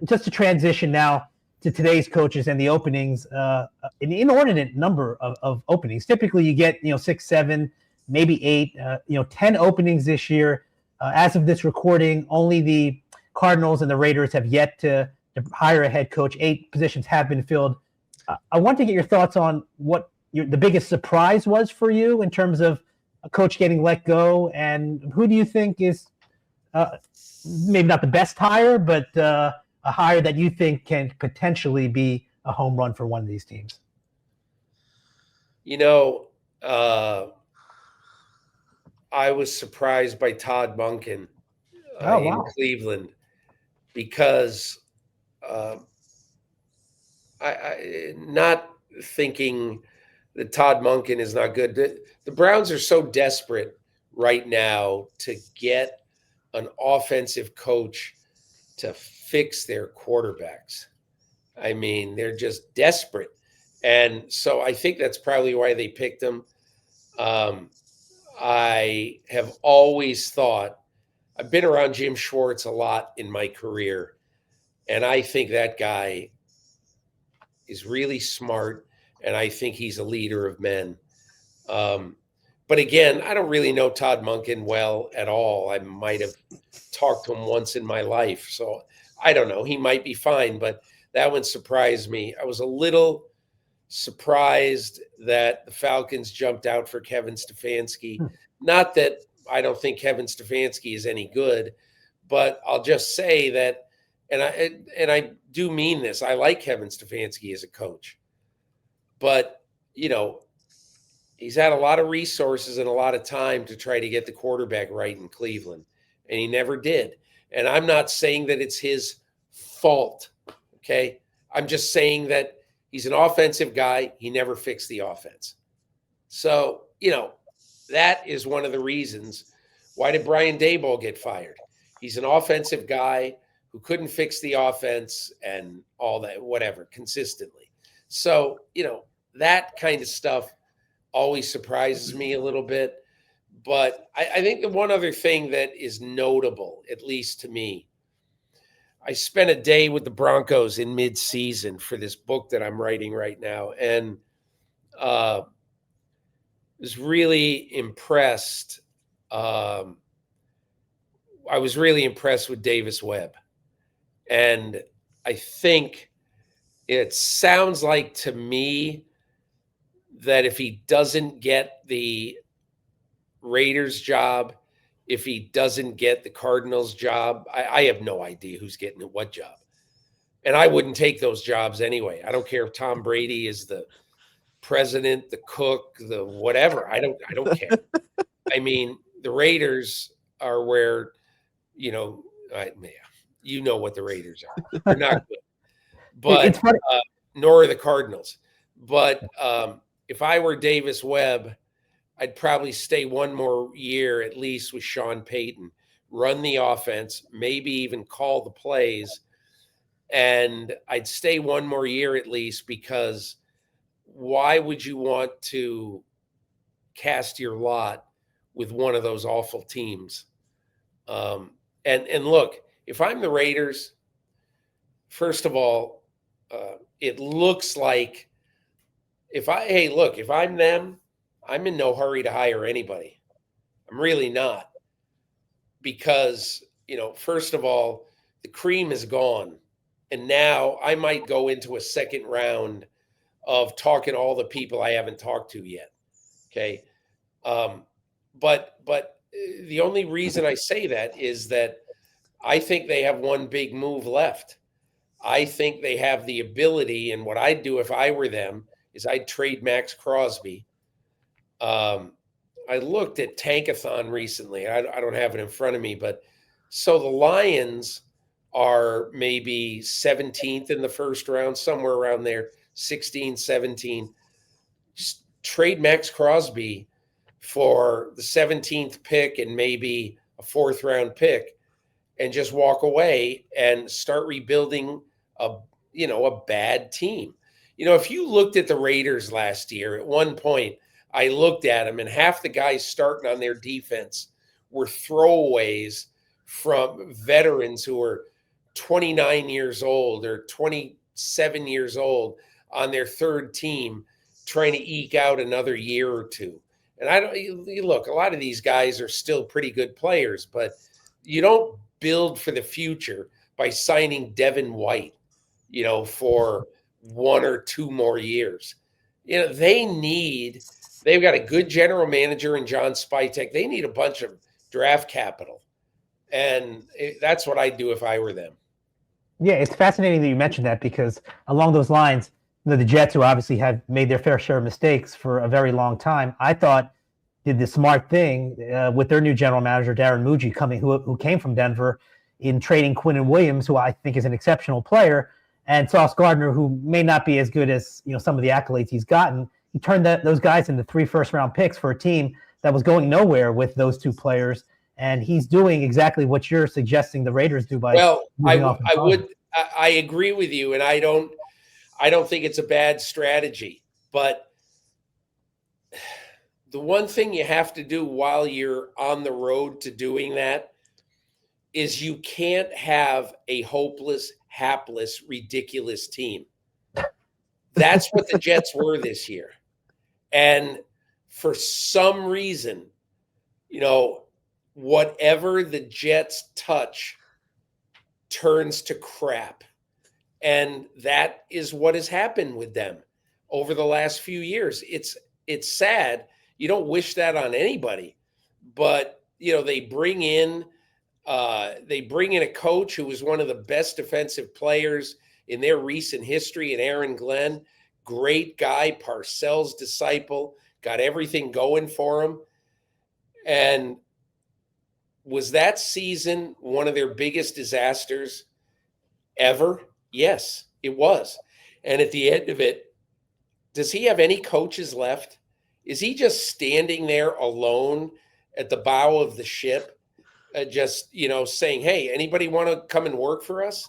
Just to transition now to today's coaches and the openings, an inordinate number of openings. Typically you get, 6, 7, maybe 8, 10 openings this year. As of this recording, only the Cardinals and the Raiders have yet to hire a head coach. 8 positions have been filled. I want to get your thoughts on what the biggest surprise was for you in terms of a coach getting let go, and who do you think is maybe not the best hire, but a hire that you think can potentially be a home run for one of these teams? I was surprised by Todd Monken in Cleveland because I not thinking that Todd Monken is not good. The Browns are so desperate right now to get an offensive coach to fix their quarterbacks. I mean, they're just desperate. And so I think that's probably why they picked him. I have always thought, I've been around Jim Schwartz a lot in my career, and I think that guy is really smart, and I think he's a leader of men. But again, I don't really know Todd Monken well at all. I might have talked to him once in my life, so I don't know. He might be fine, but that one surprised me. I was a little surprised that the Falcons jumped out for Kevin Stefanski. Not that I don't think Kevin Stefanski is any good, but I'll just say that, and I do mean this, I like Kevin Stefanski as a coach. But, you know, he's had a lot of resources and a lot of time to try to get the quarterback right in Cleveland, and he never did. And I'm not saying that it's his fault, okay? I'm just saying that he's an offensive guy. He never fixed the offense. So, you know, that is one of the reasons. Why did Brian Daboll get fired? He's an offensive guy who couldn't fix the offense and all that, whatever, consistently. So, you know, that kind of stuff always surprises me a little bit. But I think the one other thing that is notable, at least to me, I spent a day with the Broncos in mid-season for this book that I'm writing right now, and was really impressed. I was really impressed with Davis Webb. And I think it sounds like to me that if he doesn't get the Raiders job, if he doesn't get the Cardinals job, I have no idea who's getting what job. And I wouldn't take those jobs anyway. I don't care if Tom Brady is the president, the cook, the whatever. I don't care. I mean, the Raiders are where, you know, you know what the Raiders are. They're not good. But nor are the Cardinals. But if I were Davis Webb, I'd probably stay one more year at least with Sean Payton, run the offense, maybe even call the plays. And I'd stay one more year at least, because why would you want to cast your lot with one of those awful teams? And look, if I'm the Raiders, first of all, it looks like if I'm them, I'm in no hurry to hire anybody. I'm really not. Because, you know, first of all, the cream is gone. And now I might go into a second round of talking to all the people I haven't talked to yet. Okay. But the only reason I say that is that I think they have one big move left. I think they have the ability, and what I'd do if I were them is I'd trade Maxx Crosby. I looked at Tankathon recently. I don't have it in front of me, but so the Lions are maybe 17th in the first round, somewhere around there, 16, 17. Just trade Maxx Crosby for the 17th pick and maybe a 4th round pick, and just walk away and start rebuilding a bad team. You know, if you looked at the Raiders last year, at one point I looked at them and half the guys starting on their defense were throwaways from veterans who were 29 years old or 27 years old on their third team trying to eke out another year or two. And look, a lot of these guys are still pretty good players, but you don't build for the future by signing Devin White, you know, for 1 or 2 more years. You know, they've got a good general manager in John Spytek. They need a bunch of draft capital. And that's what I'd do if I were them. Yeah, it's fascinating that you mentioned that, because along those lines, you know, the Jets, who obviously have made their fair share of mistakes for a very long time, I thought did the smart thing with their new general manager, Darren Muji, who came from Denver, in trading Quinnen Williams, who I think is an exceptional player, and Sauce Gardner, who may not be as good as, you know, some of the accolades he's gotten. He turned those guys into 3 first-round picks for a team that was going nowhere with those 2 players. and he's doing exactly what you're suggesting the Raiders do by Well, moving off. I agree with you, and I don't think it's a bad strategy. But the one thing you have to do while you're on the road to doing that is you can't have a hopeless, hapless, ridiculous team. That's what the Jets were this year. And for some reason, whatever the Jets touch turns to crap. And that is what has happened with them over the last few years. It's sad. You don't wish that on anybody. But, they bring in a coach who was one of the best defensive players in their recent history, in Aaron Glenn. Great guy, Parcells' disciple, got everything going for him. And was that season one of their biggest disasters ever? Yes, it was. And at the end of it, does he have any coaches left? Is he just standing there alone at the bow of the ship? Just saying, "Hey, anybody want to come and work for us?"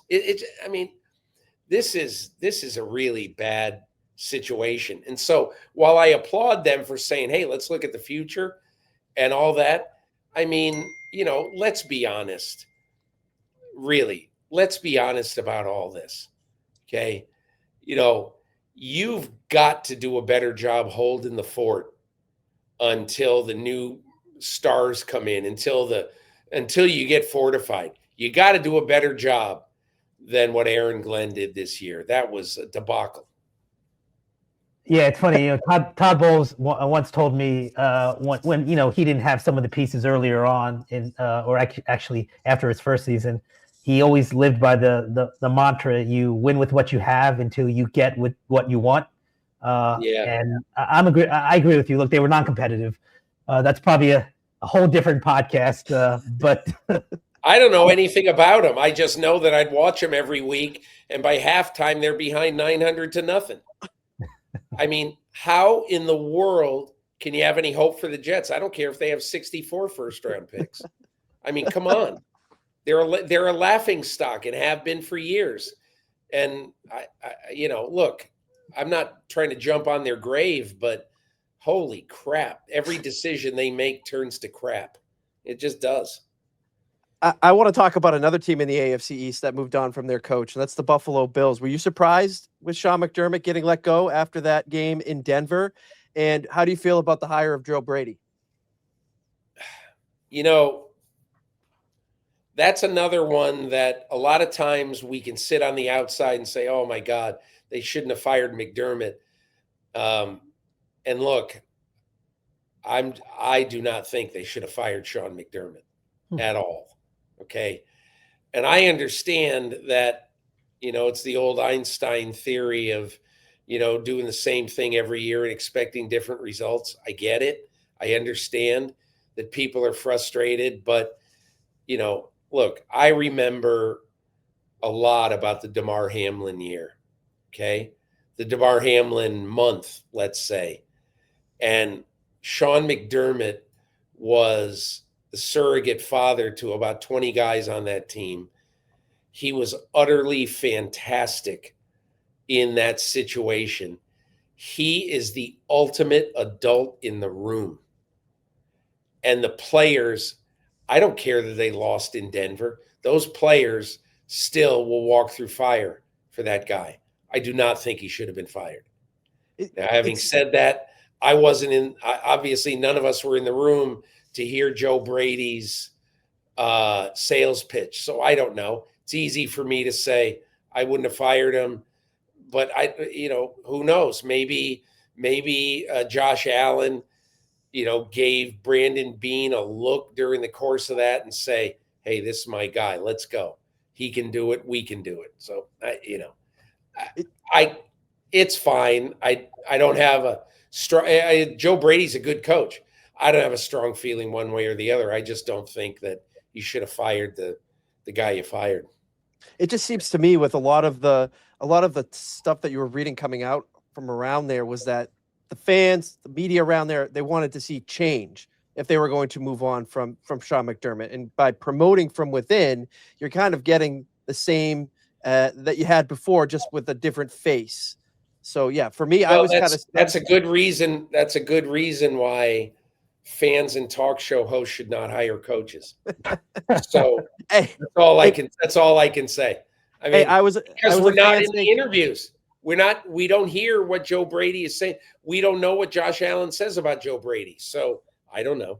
This is a really bad situation. And so, while I applaud them for saying, "Hey, let's look at the future," and all that, let's be honest. Really, let's be honest about all this. Okay, you've got to do a better job holding the fort until the new stars come in, until you get fortified. You got to do a better job than what Aaron Glenn did this year. That was a debacle. Yeah, it's funny. Todd Bowles once told me when he didn't have some of the pieces earlier on, or actually after his first season, he always lived by the mantra: you win with what you have until you get with what you want. And I agree with you. Look, they were non-competitive. That's probably a whole different podcast, but I don't know anything about them. I just know that I'd watch them every week, and by halftime they're behind 900-0. How in the world can you have any hope for the Jets? I don't care if they have 64 first-round picks. Come on. They're a laughing stock and have been for years. And look, I'm not trying to jump on their grave, but holy crap. Every decision they make turns to crap. It just does. I want to talk about another team in the AFC East that moved on from their coach, and that's the Buffalo Bills. Were you surprised with Sean McDermott getting let go after that game in Denver? And how do you feel about the hire of Joe Brady? That's another one that a lot of times we can sit on the outside and say, oh my God, they shouldn't have fired McDermott. And look, I do not think they should have fired Sean McDermott at all. Okay. And I understand that, it's the old Einstein theory of, doing the same thing every year and expecting different results. I get it. I understand that people are frustrated, but, look, I remember a lot about the Damar Hamlin year. Okay. The Damar Hamlin month, let's say. And Sean McDermott was the surrogate father to about 20 guys on that team. He was utterly fantastic in that situation. He is the ultimate adult in the room. And the players, I don't care that they lost in Denver. Those players still will walk through fire for that guy. I do not think he should have been fired. Now, having said that, obviously none of us were in the room to hear Joe Brady's sales pitch. So I don't know. It's easy for me to say I wouldn't have fired him, but who knows? Maybe Josh Allen, gave Brandon Beane a look during the course of that and say, hey, this is my guy. Let's go. He can do it. We can do it. So, it's fine. I don't have a strong, Joe Brady's a good coach. I don't have a strong feeling one way or the other. I just don't think that you should have fired the guy you fired. It just seems to me with a lot of the stuff that you were reading coming out from around there was that the fans, the media around there, they wanted to see change. if they were going to move on from Sean McDermott. And by promoting from within, you're kind of getting the same that you had before, just with a different face. So yeah, for me, I was that's a good reason. That's a good reason why fans and talk show hosts should not hire coaches. So hey, that's all I can say. I mean, because we're not in the interviews. We don't hear what Joe Brady is saying. We don't know what Josh Allen says about Joe Brady. So I don't know,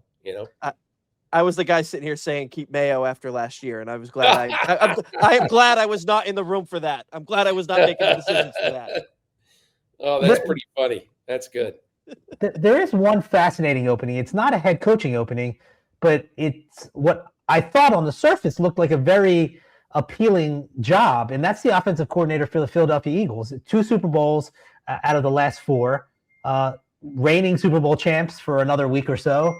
I was the guy sitting here saying keep Mayo after last year, and I was glad I am glad I was not in the room for that. I'm glad I was not making the decisions for that. Oh, that's pretty funny. That's good. There is one fascinating opening. It's not a head coaching opening, but it's what I thought on the surface looked like a very appealing job, and that's the offensive coordinator for the Philadelphia Eagles. 2 Super Bowls out of the last 4, reigning Super Bowl champs for another week or so.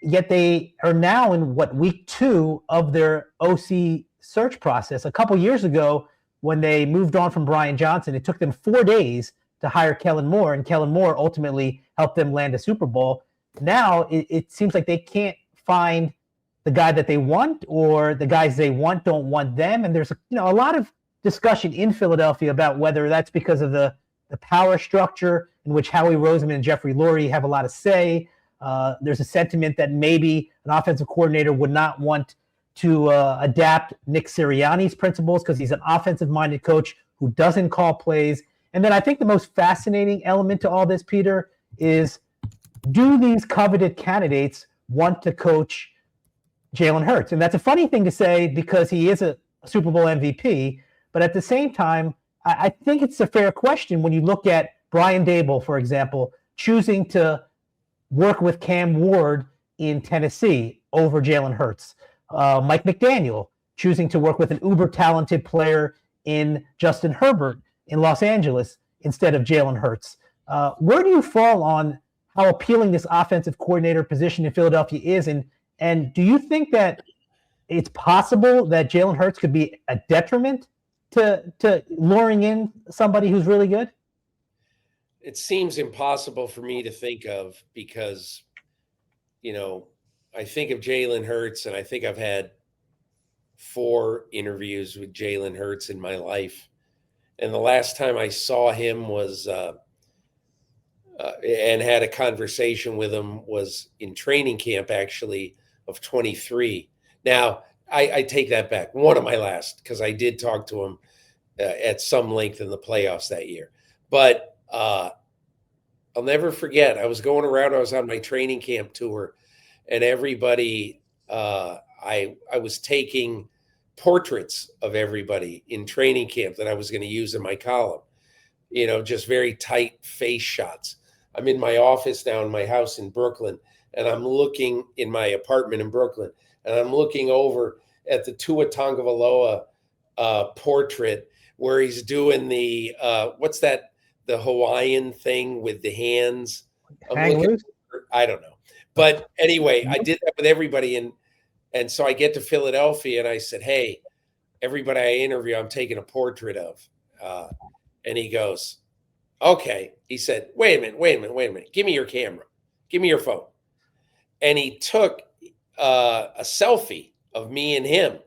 Yet they are now in week 2 of their OC search process. A couple years ago, when they moved on from Brian Johnson, it took them 4 days to hire Kellen Moore, and Kellen Moore ultimately helped them land a Super Bowl. Now it seems like they can't find the guy that they want, or the guys they want don't want them. And there's a lot of discussion in Philadelphia about whether that's because of the power structure in which Howie Roseman and Jeffrey Lurie have a lot of say. There's a sentiment that maybe an offensive coordinator would not want to adapt Nick Sirianni's principles because he's an offensive-minded coach who doesn't call plays. And then I think the most fascinating element to all this, Peter, is do these coveted candidates want to coach Jalen Hurts? And that's a funny thing to say because he is a Super Bowl MVP. But at the same time, I think it's a fair question when you look at Brian Daboll, for example, choosing to work with Cam Ward in Tennessee over Jalen Hurts. Mike McDaniel choosing to work with an uber-talented player in Justin Herbert in Los Angeles instead of Jalen Hurts. Where do you fall on how appealing this offensive coordinator position in Philadelphia is? And do you think that it's possible that Jalen Hurts could be a detriment to luring in somebody who's really good? It seems impossible for me to think of because, I think of Jalen Hurts, and I think I've had 4 interviews with Jalen Hurts in my life. And the last time I saw him was and had a conversation with him was in training camp, actually, of 23. Now, I take that back. One of my last, because I did talk to him at some length in the playoffs that year. But I'll never forget, I was going around, I was on my training camp tour, and everybody, I was taking portraits of everybody in training camp that I was going to use in my column, just very tight face shots. I'm in my office now in my house in Brooklyn, and I'm looking in my apartment in Brooklyn, and I'm looking over at the Tua Tagovailoa portrait where he's doing the, what's that, the Hawaiian thing with the hands. I don't know. But anyway, I did that with everybody. And so I get to Philadelphia and I said, hey, everybody I interview, I'm taking a portrait of. And he goes, okay. He said, wait a minute. Give me your camera. Give me your phone. And he took a selfie of me and him.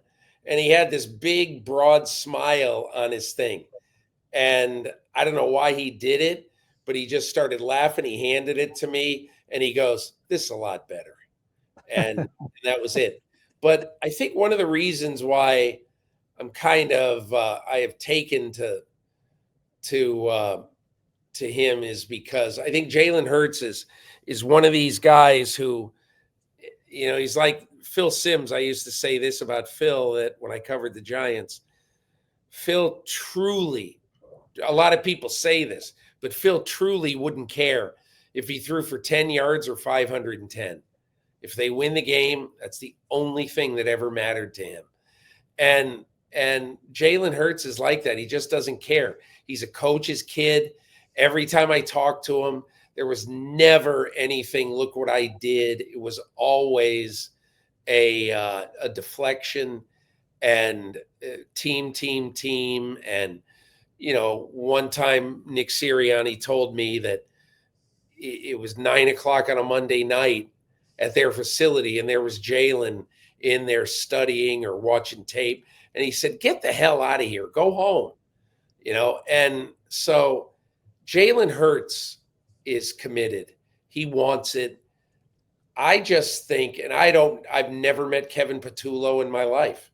And he had this big, broad smile on his thing. And I don't know why he did it, but he just started laughing. He handed it to me and he goes, this is a lot better. And that was it. But I think one of the reasons why I'm kind of, I have taken to him is because I think Jalen Hurts is one of these guys who, he's like Phil Simms. I used to say this about Phil, that when I covered the Giants, Phil truly, a lot of people say this, but Phil truly wouldn't care if he threw for 10 yards or 510. If they win the game, that's the only thing that ever mattered to him. And Jalen Hurts is like that. He just doesn't care. He's a coach's kid. Every time I talk to him, there was never anything, look what I did. It was always a deflection and team. And, one time Nick Sirianni told me that it was 9:00 on a Monday night at their facility, and there was Jalen in there studying or watching tape. And he said, get the hell out of here. Go home. And so Jalen Hurts is committed. He wants it. I just think, and I've never met Kevin Patullo in my life.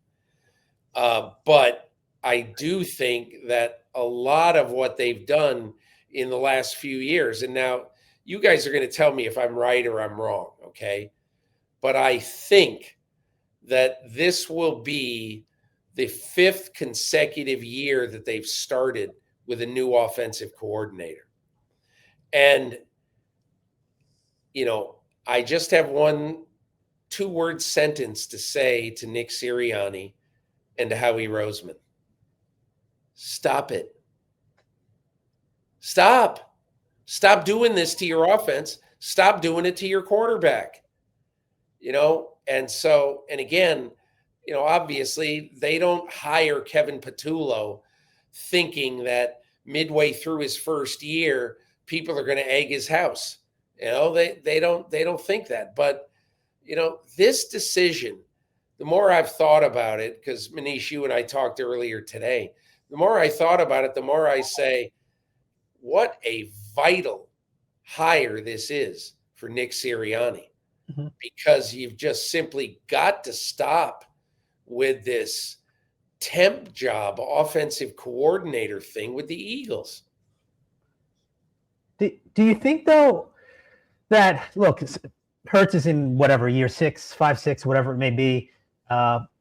But I do think that a lot of what they've done in the last few years, and now you guys are going to tell me if I'm right or I'm wrong, okay? But I think that this will be the 5th consecutive year that they've started with a new offensive coordinator. And, I just have one 2-word sentence to say to Nick Sirianni and to Howie Roseman. Stop it. Stop doing this to your offense. Stop doing it to your quarterback. And again, obviously they don't hire Kevin Patullo thinking that midway through his first year, people are going to egg his house. They don't think that. But, this decision, the more I've thought about it, because Manish, you and I talked earlier today, the more I thought about it, the more I say, what a vital hire this is for Nick Sirianni, because you've just simply got to stop with this temp job offensive coordinator thing with the Eagles. Do you think, though, that, look, Hurts is in whatever, year 6, 5, 6, whatever it may be,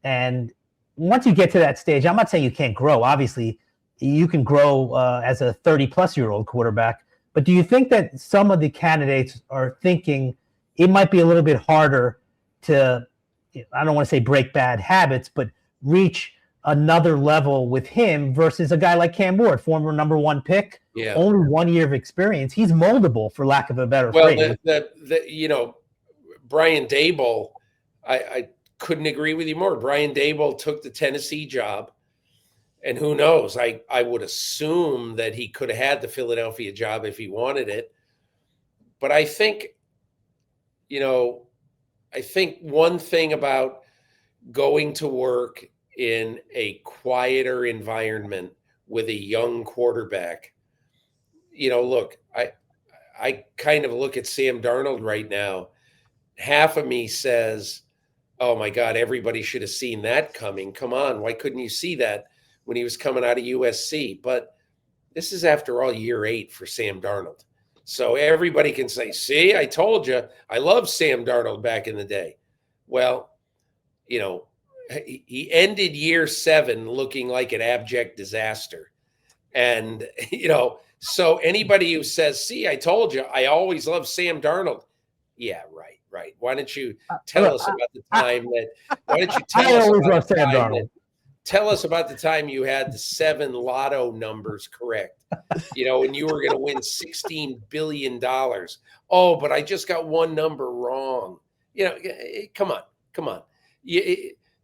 and once you get to that stage, I'm not saying you can't grow. Obviously, you can grow as a 30-plus-year-old quarterback. But do you think that some of the candidates are thinking it might be a little bit harder to, I don't want to say break bad habits, but reach another level with him versus a guy like Cam Ward, former number 1 pick, only 1 year of experience. He's moldable, for lack of a better phrase. Brian Daboll, I couldn't agree with you more. Brian Daboll took the Tennessee job, and who knows? I would assume that he could have had the Philadelphia job if he wanted it. But I think, one thing about going to work in a quieter environment with a young quarterback, look, I kind of look at Sam Darnold right now. Half of me says, oh my God, everybody should have seen that coming. Come on, why couldn't you see that when he was coming out of USC? But this is, after all, year 8 for Sam Darnold. So everybody can say, see, I told you, I loved Sam Darnold back in the day. Well, he ended year 7 looking like an abject disaster. And, so anybody who says, see, I told you, I always loved Sam Darnold. Yeah, right. Why don't you tell us about the time that, why don't you tell us about the time you had the 7 lotto numbers correct, and you were going to win $16 billion. Oh, but I just got one number wrong. Come on.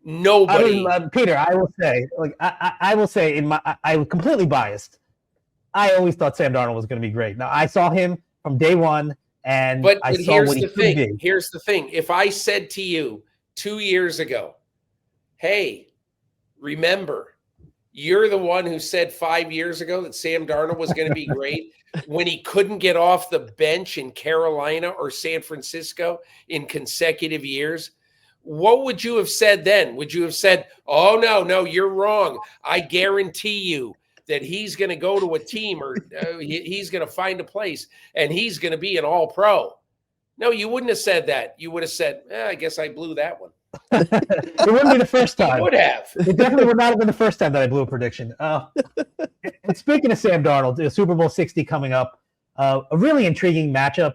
Nobody. Peter, I will say, I will say, I'm completely biased. I always thought Sam Darnold was going to be great. Now, I saw him from day one, and I saw what he could be. Here's the thing. If I said to you 2 years ago, hey, remember, you're the one who said 5 years ago that Sam Darnold was going to be great when he couldn't get off the bench in Carolina or San Francisco in consecutive years, what would you have said then? Would you have said, oh, no, you're wrong. I guarantee you that he's going to go to a team or he's going to find a place and he's going to be an all-pro? No, you wouldn't have said that. You would have said, I guess I blew that one. It wouldn't be the first time. It would have. It definitely would not have been the first time that I blew a prediction. And speaking of Sam Darnold, the Super Bowl 60 coming up, a really intriguing matchup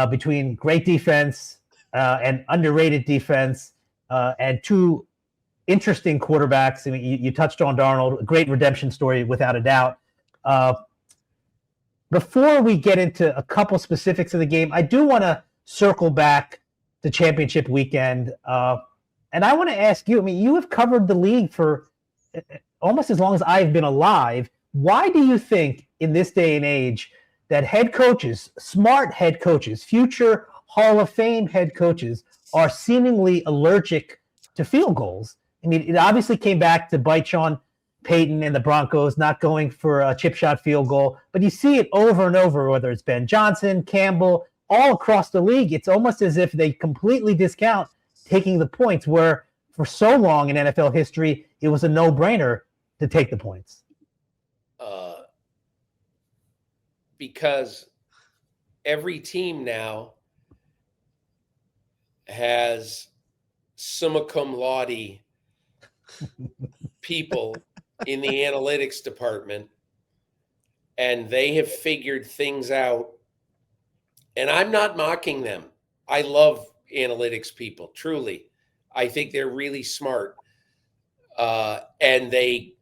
between great defense and underrated defense and two interesting quarterbacks. I mean, you touched on Darnold, a great redemption story without a doubt. Before we get into a couple specifics of the game, I do want to circle back to championship weekend. And I want to ask you, I mean, you have covered the league for almost as long as I've been alive. Why do you think in this day and age that head coaches, smart head coaches, future Hall of Fame head coaches are seemingly allergic to field goals. I mean, it obviously came back to bite Sean Payton and the Broncos not going for a chip shot field goal, but you see it over and over, whether it's Ben Johnson, Campbell, all across the league. It's almost as if they completely discount taking the points, where for so long in NFL history, it was a no-brainer to take the points. Because every team now has summa cum laude people in the analytics department, and they have figured things out. And I'm not mocking them. I love analytics people, truly. I think they're really smart, and they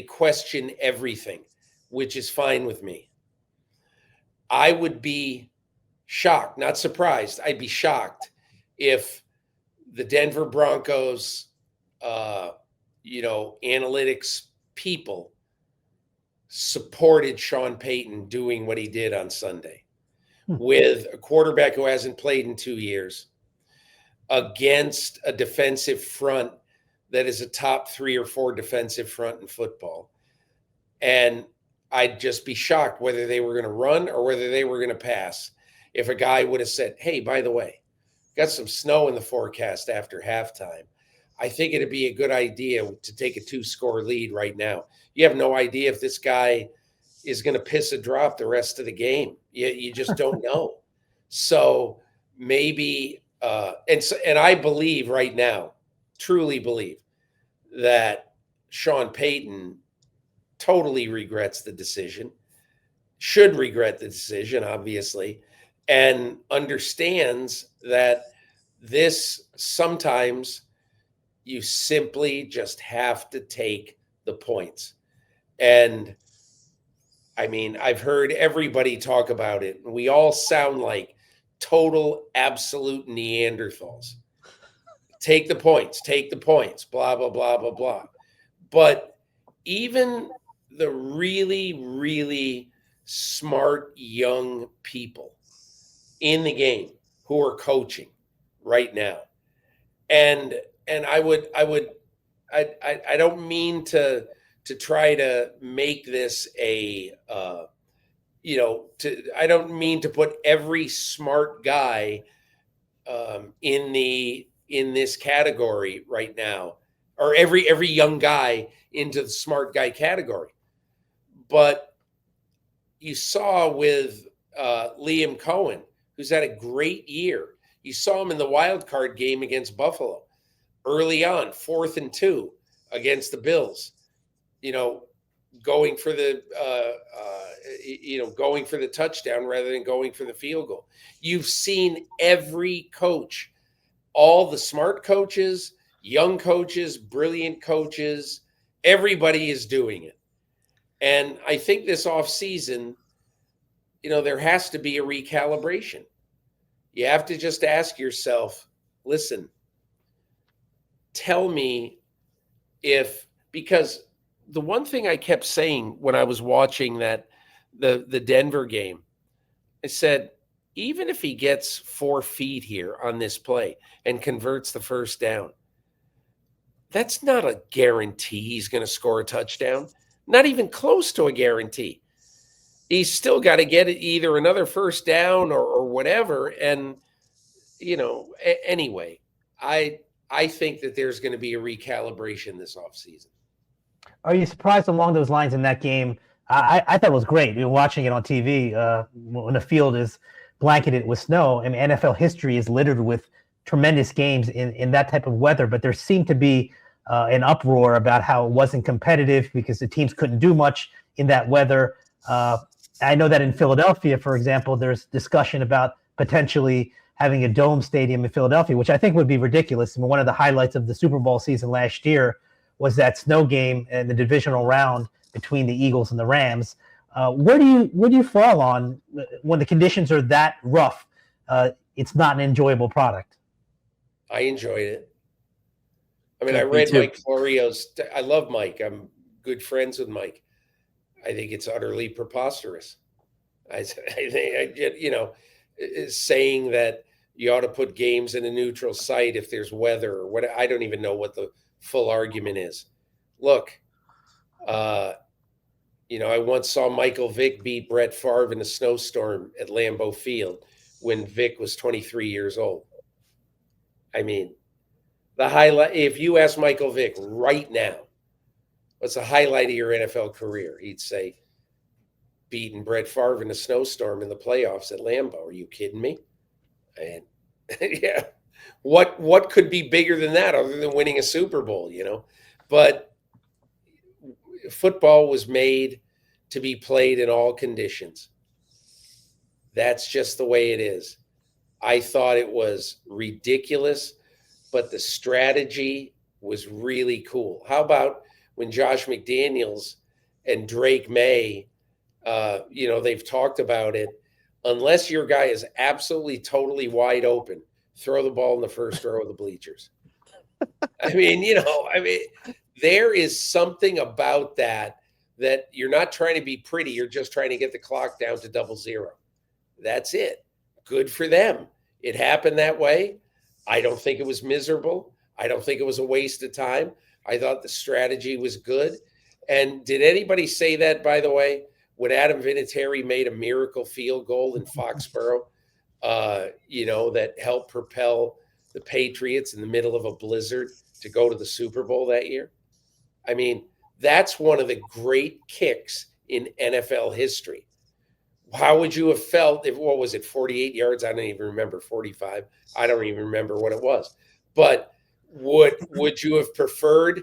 question everything, which is fine with me. I would be shocked, not surprised. I'd be shocked if the Denver Broncos, analytics people supported Sean Payton doing what he did on Sunday with a quarterback who hasn't played in 2 years against a defensive front that is a top 3 or 4 defensive front in football. And I'd just be shocked whether they were going to run or whether they were going to pass. If a guy would have said, hey, by the way, got some snow in the forecast after halftime. I think it'd be a good idea to take a 2-score lead right now. You have no idea if this guy is going to piss a drop the rest of the game. You just don't know. So maybe, and I believe right now, truly believe that Sean Payton totally regrets the decision, should regret the decision, obviously, and understands that this sometimes you simply just have to take the points. And I mean, I've heard everybody talk about it, and we all sound like total, absolute Neanderthals. Take the points, blah, blah, blah, blah, blah. But even the really, really smart young people in the game who are coaching right now, and I don't mean to try to make this I don't mean to put every smart guy in this category right now, or every young guy into the smart guy category. But you saw with Liam Cohen, who's had a great year. You saw him in the wild card game against Buffalo early on, 4th and 2 against the Bills, going for the touchdown rather than going for the field goal. You've seen every coach, all the smart coaches, young coaches, brilliant coaches, everybody is doing it. And I think this offseason, there has to be a recalibration. You have to just ask yourself, listen, tell me because the one thing I kept saying when I was watching the Denver game, I said, even if he gets 4 feet here on this play and converts the first down, that's not a guarantee he's going to score a touchdown. Not even close to a guarantee. He's still got to get either another first down or whatever. And, anyway, I think that there's going to be a recalibration this offseason. Are you surprised along those lines in that game? I thought it was great. Watching it on TV when the field is blanketed with snow. I mean, NFL history is littered with tremendous games in that type of weather, but there seemed to be an uproar about how it wasn't competitive because the teams couldn't do much in that weather. I know that in Philadelphia, for example, there's discussion about potentially having a dome stadium in Philadelphia, which I think would be ridiculous. I mean, one of the highlights of the Super Bowl season last year was that snow game and the divisional round between the Eagles and the Rams. Where do you fall on when the conditions are that rough? It's not an enjoyable product. I enjoyed it. I mean, I read Mike Florio's. I love Mike. I'm good friends with Mike. I think it's utterly preposterous. I think, is saying that you ought to put games in a neutral site if there's weather or what. I don't even know what the full argument is. Look, I once saw Michael Vick beat Brett Favre in a snowstorm at Lambeau Field when Vick was 23 years old. I mean, the highlight, if you ask Michael Vick right now, what's the highlight of your NFL career? He'd say, beating Brett Favre in a snowstorm in the playoffs at Lambeau. Are you kidding me? And yeah, what could be bigger than that other than winning a Super Bowl, But football was made to be played in all conditions. That's just the way it is. I thought it was ridiculous, but the strategy was really cool. How about when Josh McDaniels and Drake May, they've talked about it. Unless your guy is absolutely totally wide open, throw the ball in the first row of the bleachers. There is something about that you're not trying to be pretty. You're just trying to get the clock down to 00. That's it. Good for them. It happened that way. I don't think it was miserable. I don't think it was a waste of time. I thought the strategy was good. And did anybody say that, by the way, when Adam Vinateri made a miracle field goal in Foxborough, that helped propel the Patriots in the middle of a blizzard to go to the Super Bowl that year? I mean, that's one of the great kicks in NFL history. How would you have felt if, 48 yards? I don't even remember, 45. I don't even remember what it was. But would you have preferred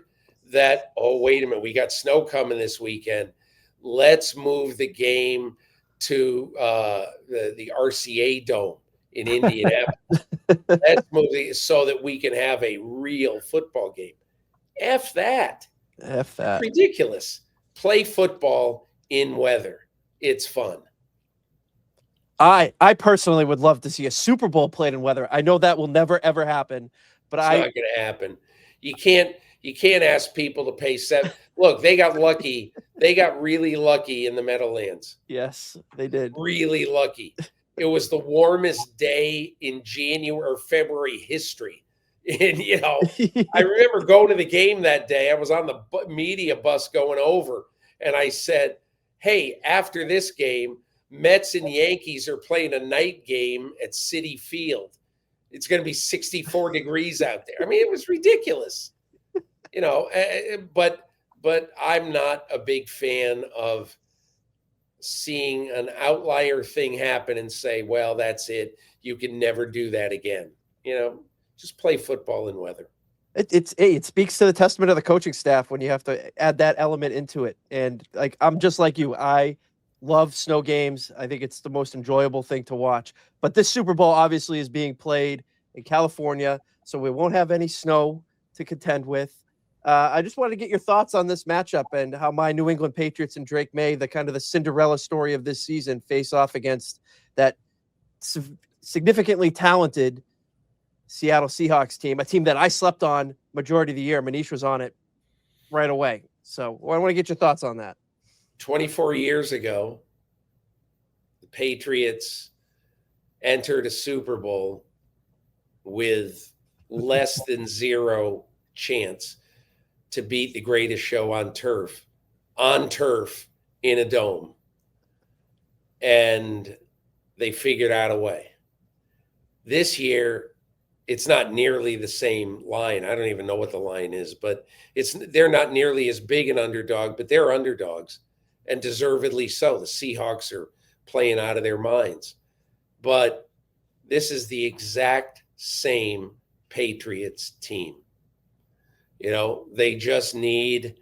that, wait a minute, we got snow coming this weekend. Let's move the game to the RCA Dome in Indianapolis. Let's move it so that we can have a real football game. F that. F that. Ridiculous. Play football in weather. It's fun. I personally would love to see a Super Bowl played in weather. I know that will never ever happen, but it's not going to happen. You can't ask people to pay $7. Look, they got lucky. They got really lucky in the Meadowlands. Yes, they did. Really lucky. It was the warmest day in January or February history. And, I remember going to the game that day. I was on the media bus going over, and I said, hey, after this game, Mets and Yankees are playing a night game at Citi Field. It's going to be 64 degrees out there. I mean, it was ridiculous, but I'm not a big fan of seeing an outlier thing happen and say, well, that's it. You can never do that again. Just play football in weather. It speaks to the testament of the coaching staff when you have to add that element into it. And I'm just like you. I love snow games. I think it's the most enjoyable thing to watch. But this Super Bowl obviously is being played in California, so we won't have any snow to contend with. I just wanted to get your thoughts on this matchup and how my New England Patriots and Drake May, the kind of the Cinderella story of this season, face off against that significantly talented Seattle Seahawks team, a team that I slept on majority of the year. Manish was on it right away. So I want to get your thoughts on that. 24 years ago, the Patriots entered a Super Bowl with less than zero chance to beat the greatest show on turf in a dome. And they figured out a way. This year, it's not nearly the same line. I don't even know what the line is, but they're not nearly as big an underdog, but they're underdogs, and deservedly so. The Seahawks are playing out of their minds. But this is the exact same Patriots team. They just need,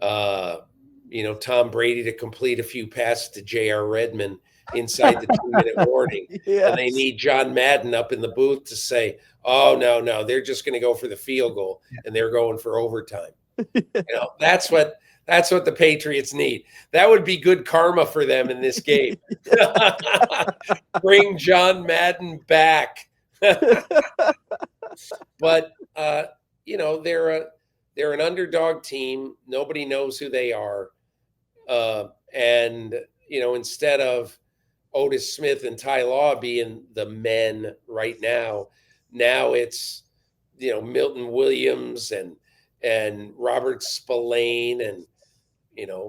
Tom Brady to complete a few passes to J.R. Redmond inside the 2-minute warning. Yes. And they need John Madden up in the booth to say, oh, no, they're just going to go for the field goal, and they're going for overtime. That's what the Patriots need. That would be good karma for them in this game. Bring John Madden back. But they're an underdog team. Nobody knows who they are. And instead of Otis Smith and Ty Law being the men right now. Now it's, Milton Williams and Robert Spillane and,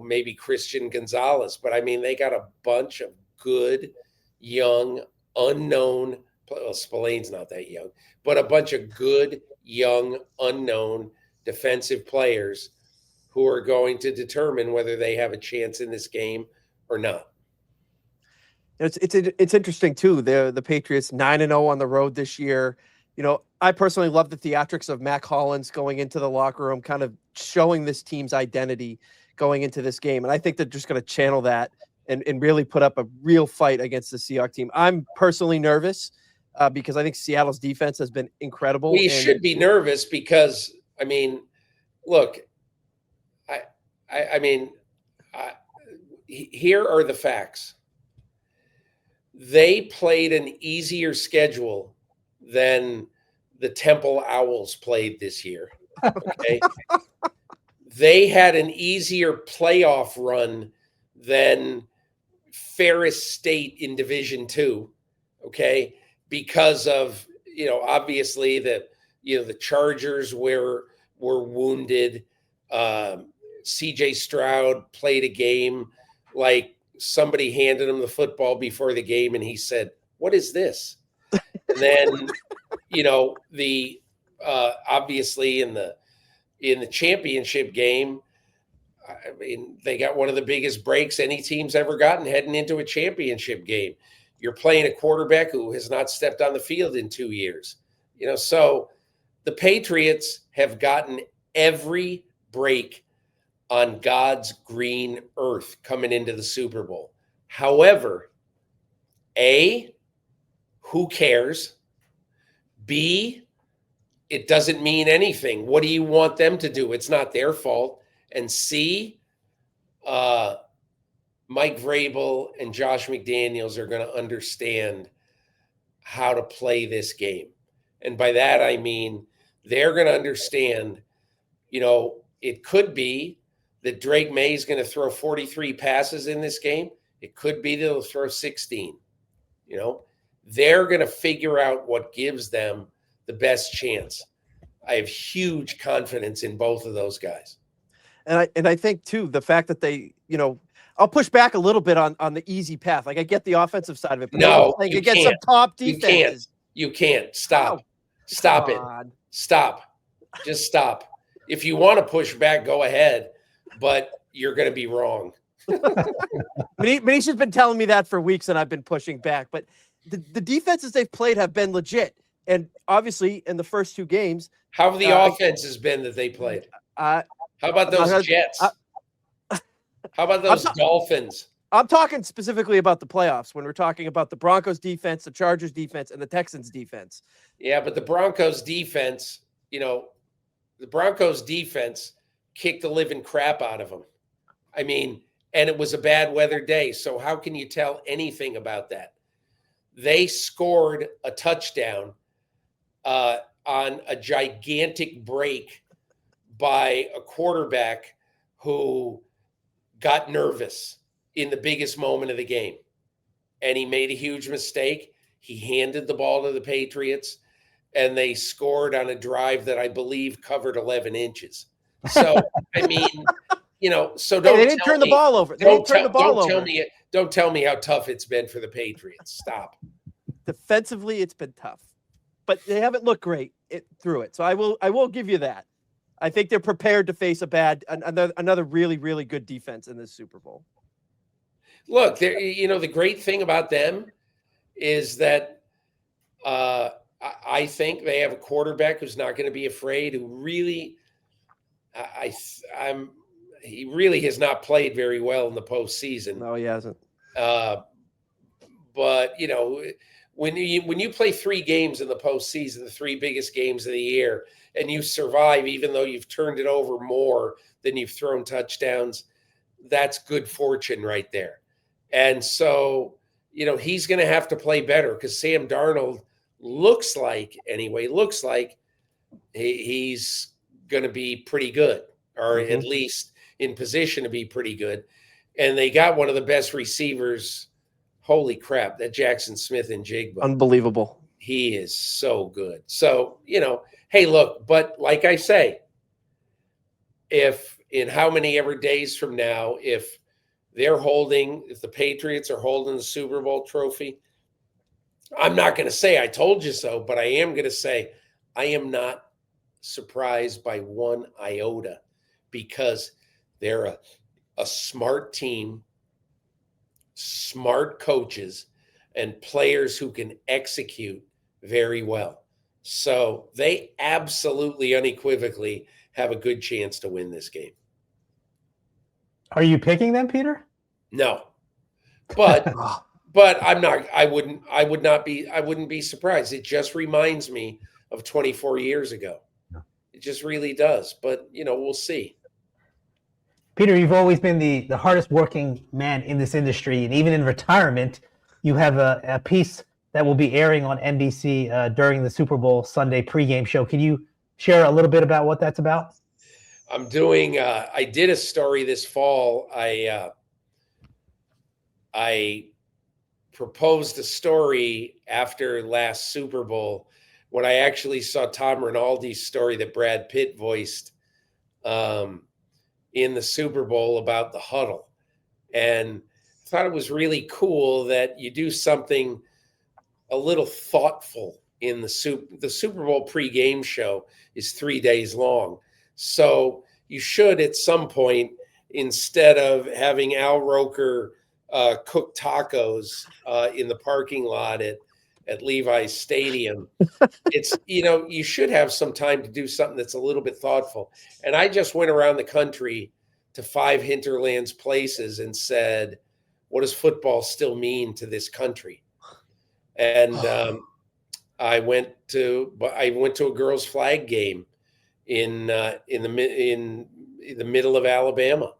maybe Christian Gonzalez. But I mean, they got a bunch of good, young, unknown, well, Spillane's not that young, but a bunch of good, young, unknown defensive players who are going to determine whether they have a chance in this game or not. It's interesting too. The Patriots 9-0 on the road this year. I personally love the theatrics of Mac Hollins going into the locker room, kind of showing this team's identity going into this game. And I think they're just going to channel that and really put up a real fight against the Seahawks team. I'm personally nervous because I think Seattle's defense has been incredible. We should be nervous because, I mean, look, here are the facts. They played an easier schedule than the Temple Owls played this year. Okay. They had an easier playoff run than Ferris State in Division II. Okay. Because of, obviously the Chargers were wounded. CJ Stroud played a game like somebody handed him the football before the game and he said, "What is this?" And then, the obviously in the championship game, I mean, they got one of the biggest breaks any team's ever gotten heading into a championship game. You're playing a quarterback who has not stepped on the field in 2 years. So the Patriots have gotten every break on God's green earth coming into the Super Bowl. However, A, who cares? B, it doesn't mean anything. What do you want them to do? It's not their fault. And C, Mike Vrabel and Josh McDaniels are going to understand how to play this game. And by that, I mean, they're going to understand, it could be that Drake May is going to throw 43 passes in this game. It could be that they'll throw 16. They're going to figure out what gives them the best chance. I have huge confidence in both of those guys. And I think too, the fact that they, I'll push back a little bit on the easy path. Like I get the offensive side of it, but no, like against some top defenses. You can't. Stop. Stop it. Stop. Just stop. If you want to push back, go ahead, but you're going to be wrong. Manish has been telling me that for weeks, and I've been pushing back. But the defenses they've played have been legit, and obviously in the first two games, how have the offenses been that they played? How about those Jets? How about those Dolphins? I'm talking specifically about the playoffs when we're talking about the Broncos defense, the Chargers defense, and the Texans defense. Yeah, but the Broncos defense, kicked the living crap out of them. I mean, and it was a bad weather day. So how can you tell anything about that? They scored a touchdown on a gigantic break by a quarterback who got nervous in the biggest moment of the game. And he made a huge mistake. He handed the ball to the Patriots, and they scored on a drive that I believe covered 11 inches. So, I mean, so don't. They didn't turn the ball over. Don't tell me how tough it's been for the Patriots. Stop. Defensively, it's been tough, but they haven't looked great through it. So I will give you that. I think they're prepared to face another really, really good defense in this Super Bowl. Look, the great thing about them is that I think they have a quarterback who's not going to be afraid, who really, he really has not played very well in the postseason. No, he hasn't. But when you play 3 games in the postseason, the 3 biggest games of the year, and you survive, even though you've turned it over more than you've thrown touchdowns, that's good fortune right there. And so, he's going to have to play better because Sam Darnold looks like he's going to be pretty good, or at least in position to be pretty good. And they got one of the best receivers holy crap, that Jackson Smith and Jigba. Unbelievable. He is so good. So, hey, look, but like I say, if in how many ever days from now, if the Patriots are holding the Super Bowl trophy, I'm not going to say I told you so, but I am going to say I am not surprised by one iota, because they're a smart team, smart coaches, and players who can execute very well. So they absolutely, unequivocally have a good chance to win this game. Are you picking them, Peter? No, but I'm not. I wouldn't be surprised. It just reminds me of 24 years ago. It just really does. But we'll see. Peter, you've always been the hardest working man in this industry, and even in retirement, you have a piece that will be airing on NBC during the Super Bowl Sunday pregame show. Can you share a little bit about what that's about? I'm doing. I did a story this fall. I proposed a story after last Super Bowl when I actually saw Tom Rinaldi's story that Brad Pitt voiced in the Super Bowl about the huddle, and thought it was really cool that you do something a little thoughtful in the Super Bowl pregame show is 3 days long. So you should, at some point, instead of having Al Roker cook tacos in the parking lot at Levi's Stadium, it's, you should have some time to do something that's a little bit thoughtful. And I just went around the country to 5 hinterlands places and said, what does football still mean to this country? And I went to a girls' flag game in the middle of Alabama,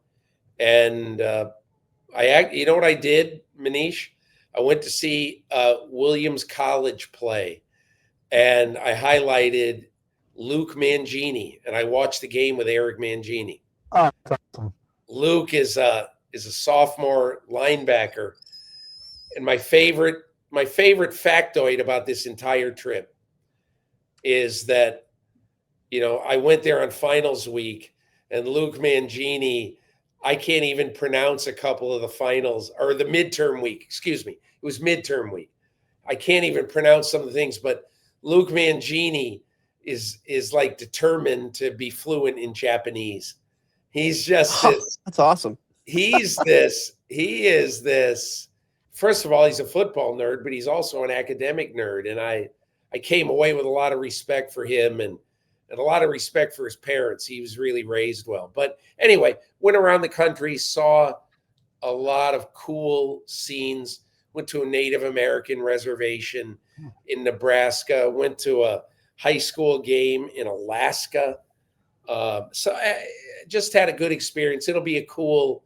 and you know what I did, Manish? I went to see Williams College play, and I highlighted Luke Mangini, and I watched the game with Eric Mangini. Oh, that's awesome. Luke is a sophomore linebacker, and my favorite factoid about this entire trip is that, I went there on finals week, and Luke Mangini, I can't even pronounce a couple of the finals, or the midterm week, excuse me. It was midterm week. I can't even pronounce some of the things, but Luke Mangini is like determined to be fluent in Japanese. He's just that's awesome. He is this. First of all, he's a football nerd, but he's also an academic nerd. And I came away with a lot of respect for him and a lot of respect for his parents. He was really raised well. But anyway, went around the country, saw a lot of cool scenes, went to a Native American reservation in Nebraska, went to a high school game in Alaska. So I just had a good experience. It'll be a cool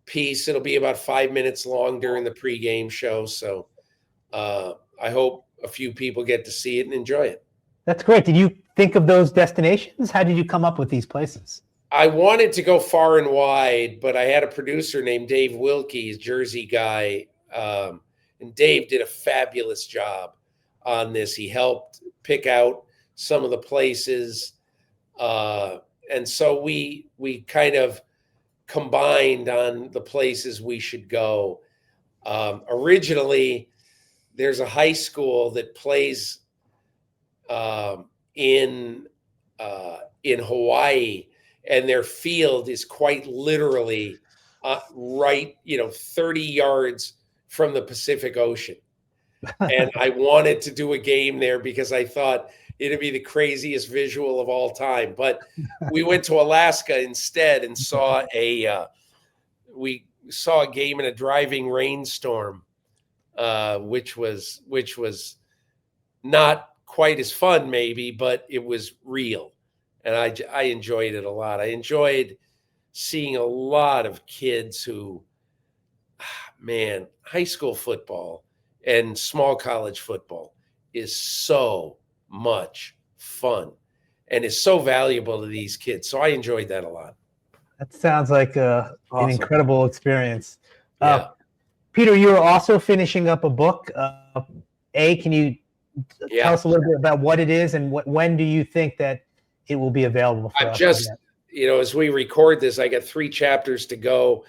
piece. It'll be about 5 minutes long during the pregame show. So I hope a few people get to see it and enjoy it. That's great. Did you think of those destinations? How did you come up with these places? I wanted to go far and wide, but I had a producer named Dave Wilkie, Jersey guy. And Dave did a fabulous job on this. He helped pick out some of the places. And so we kind of combined on the places we should go. Originally, there's a high school that plays in Hawaii, and their field is quite literally right, 30 yards from the Pacific Ocean. And I wanted to do a game there because I thought it'd be the craziest visual of all time. But we went to Alaska instead and saw a game in a driving rainstorm, which was not quite as fun maybe, but it was real. And I enjoyed it a lot. I enjoyed seeing a lot of kids who, man, high school football and small college football is so much fun and is so valuable to these kids. So I enjoyed that a lot. That sounds like Awesome. an incredible experience. Yeah. Peter, you're also finishing up a book. Can you tell us a little bit about what it is and when do you think that it will be available for us? As we record this, I got 3 chapters to go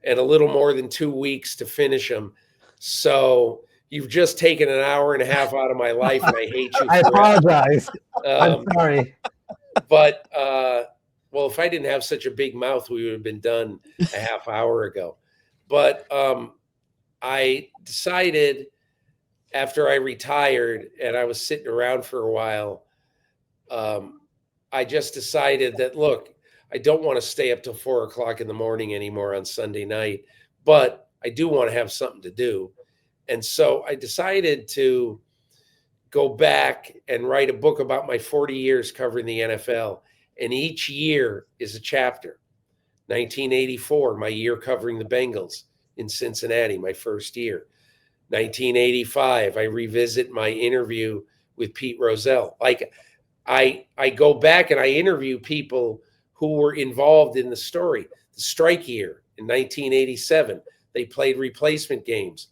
and a little more than 2 weeks to finish them. So you've just taken an hour and a half out of my life, and I hate you. I apologize. I'm sorry. But, well, if I didn't have such a big mouth, we would have been done a half hour ago. But I decided after I retired and I was sitting around for a while, I just decided that, look, I don't want to stay up till 4 o'clock in the morning anymore on Sunday night, but I do want to have something to do. And so I decided to go back and write a book about my 40 years covering the NFL. And each year is a chapter. 1984, my year covering the Bengals in Cincinnati, my first year. 1985, I revisit my interview with Pete Rozelle. Like I go back and I interview people who were involved in the story. The strike year in 1987, they played replacement games.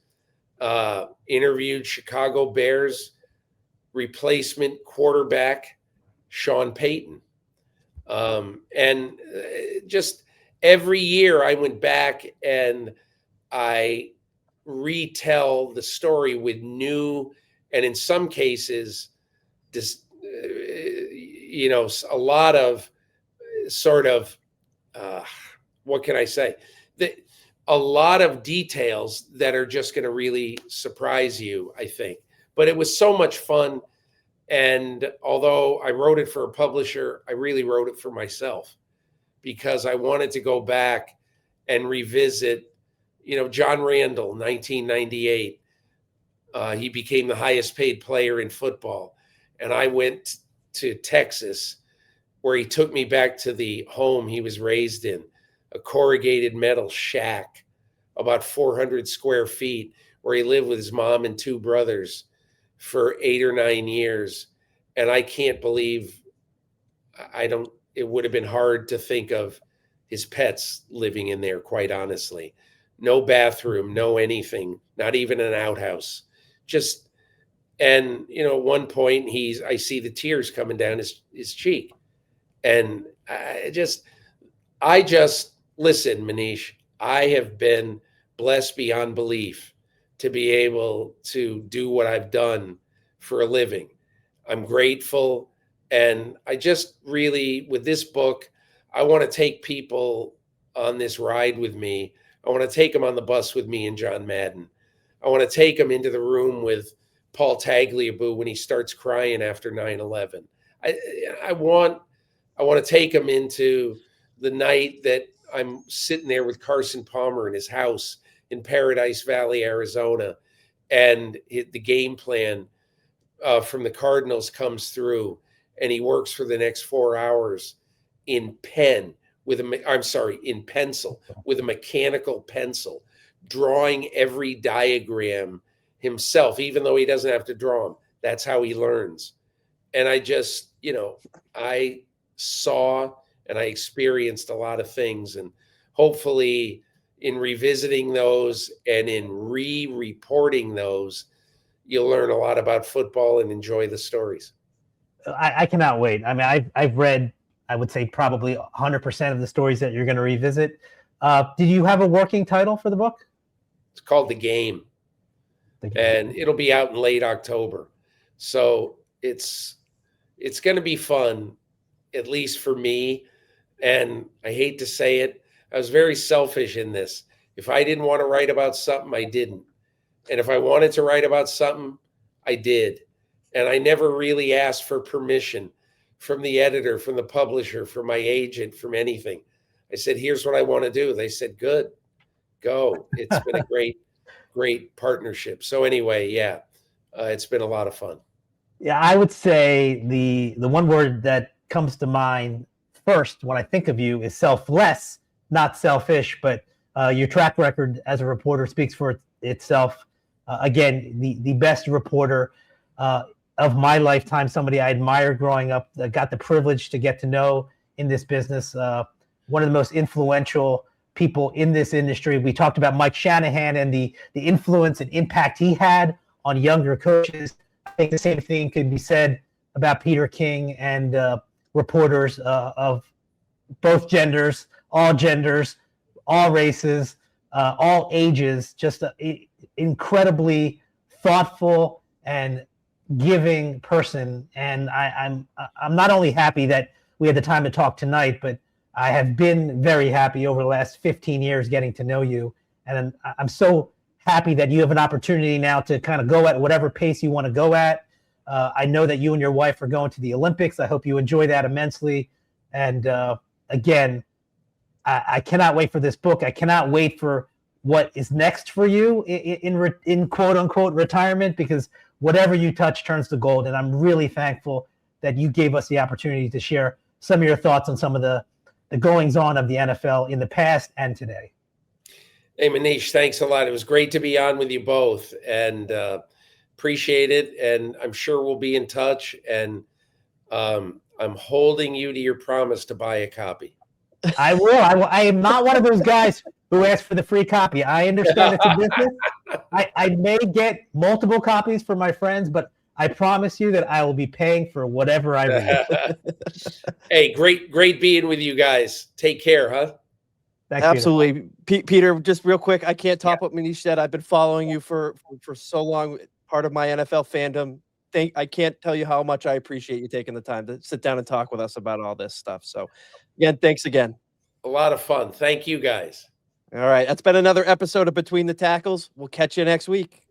Interviewed Chicago Bears replacement quarterback Sean Payton. And just every year I went back and I retell the story with new, and in some cases, a lot of sort of, what can I say? A lot of details that are just going to really surprise you, I think. But it was so much fun. And although I wrote it for a publisher, I really wrote it for myself because I wanted to go back and revisit, John Randall, 1998. He became the highest paid player in football. And I went to Texas where he took me back to the home he was raised in, a corrugated metal shack, about 400 square feet, where he lived with his mom and 2 brothers for 8 or 9 years. And I can't believe it would have been hard to think of his pets living in there, quite honestly. No bathroom, no anything, not even an outhouse. And at one point I see the tears coming down his cheek. And I just listen, Manish, I have been blessed beyond belief to be able to do what I've done for a living. I'm grateful. And I just really, with this book, I want to take people on this ride with me. I want to take them on the bus with me and John Madden. I want to take them into the room with Paul Tagliabue when he starts crying after 9/11. I want to take them into the night that I'm sitting there with Carson Palmer in his house in Paradise Valley, Arizona, and the game plan from the Cardinals comes through, and he works for the next 4 hours in pencil with a mechanical pencil, drawing every diagram himself, even though he doesn't have to draw them. That's how he learns. And I just, I saw and I experienced a lot of things, and hopefully in revisiting those and in re-reporting those, you'll learn a lot about football and enjoy the stories. I cannot wait. I mean, I've read, I would say probably 100% of the stories that you're going to revisit. Did you have a working title for the book? It's called The Game. And it'll be out in late October. So it's going to be fun, at least for me. And I hate to say it, I was very selfish in this. If I didn't want to write about something, I didn't. And if I wanted to write about something, I did. And I never really asked for permission from the editor, from the publisher, from my agent, from anything. I said, here's what I want to do. They said, good, go. It's been a great partnership. So anyway, it's been a lot of fun. Yeah, I would say the one word that comes to mind first when I think of you is selfless, not selfish, but your track record as a reporter speaks for itself. Again, the best reporter of my lifetime, somebody I admired growing up, got the privilege to get to know in this business, one of the most influential people in this industry. We talked about Mike Shanahan and the influence and impact he had on younger coaches. I think the same thing could be said about Peter King and reporters of both genders, all races, all ages. Just an incredibly thoughtful and giving person. And I'm not only happy that we had the time to talk tonight, but I have been very happy over the last 15 years getting to know you. And I'm so happy that you have an opportunity now to kind of go at whatever pace you want to go at. I know that you and your wife are going to the Olympics. I hope you enjoy that immensely. And again, I cannot wait for this book. I cannot wait for what is next for you in quote unquote retirement, because whatever you touch turns to gold. And I'm really thankful that you gave us the opportunity to share some of your thoughts on some of the goings on of the NFL in the past and today. Hey, Manish, thanks a lot. It was great to be on with you both, and appreciate it. And I'm sure we'll be in touch. And I'm holding you to your promise to buy a copy. I will. I am not one of those guys who asks for the free copy. I understand it's a business. I may get multiple copies for my friends, but I promise you that I will be paying for whatever I read. Hey, great being with you guys. Take care, huh? Thanks, Absolutely. Peter, just real quick, I can't top what Manish said. I've been following you for so long, part of my NFL fandom. I can't tell you how much I appreciate you taking the time to sit down and talk with us about all this stuff. So again, thanks again. A lot of fun. Thank you, guys. All right. That's been another episode of Between the Tackles. We'll catch you next week.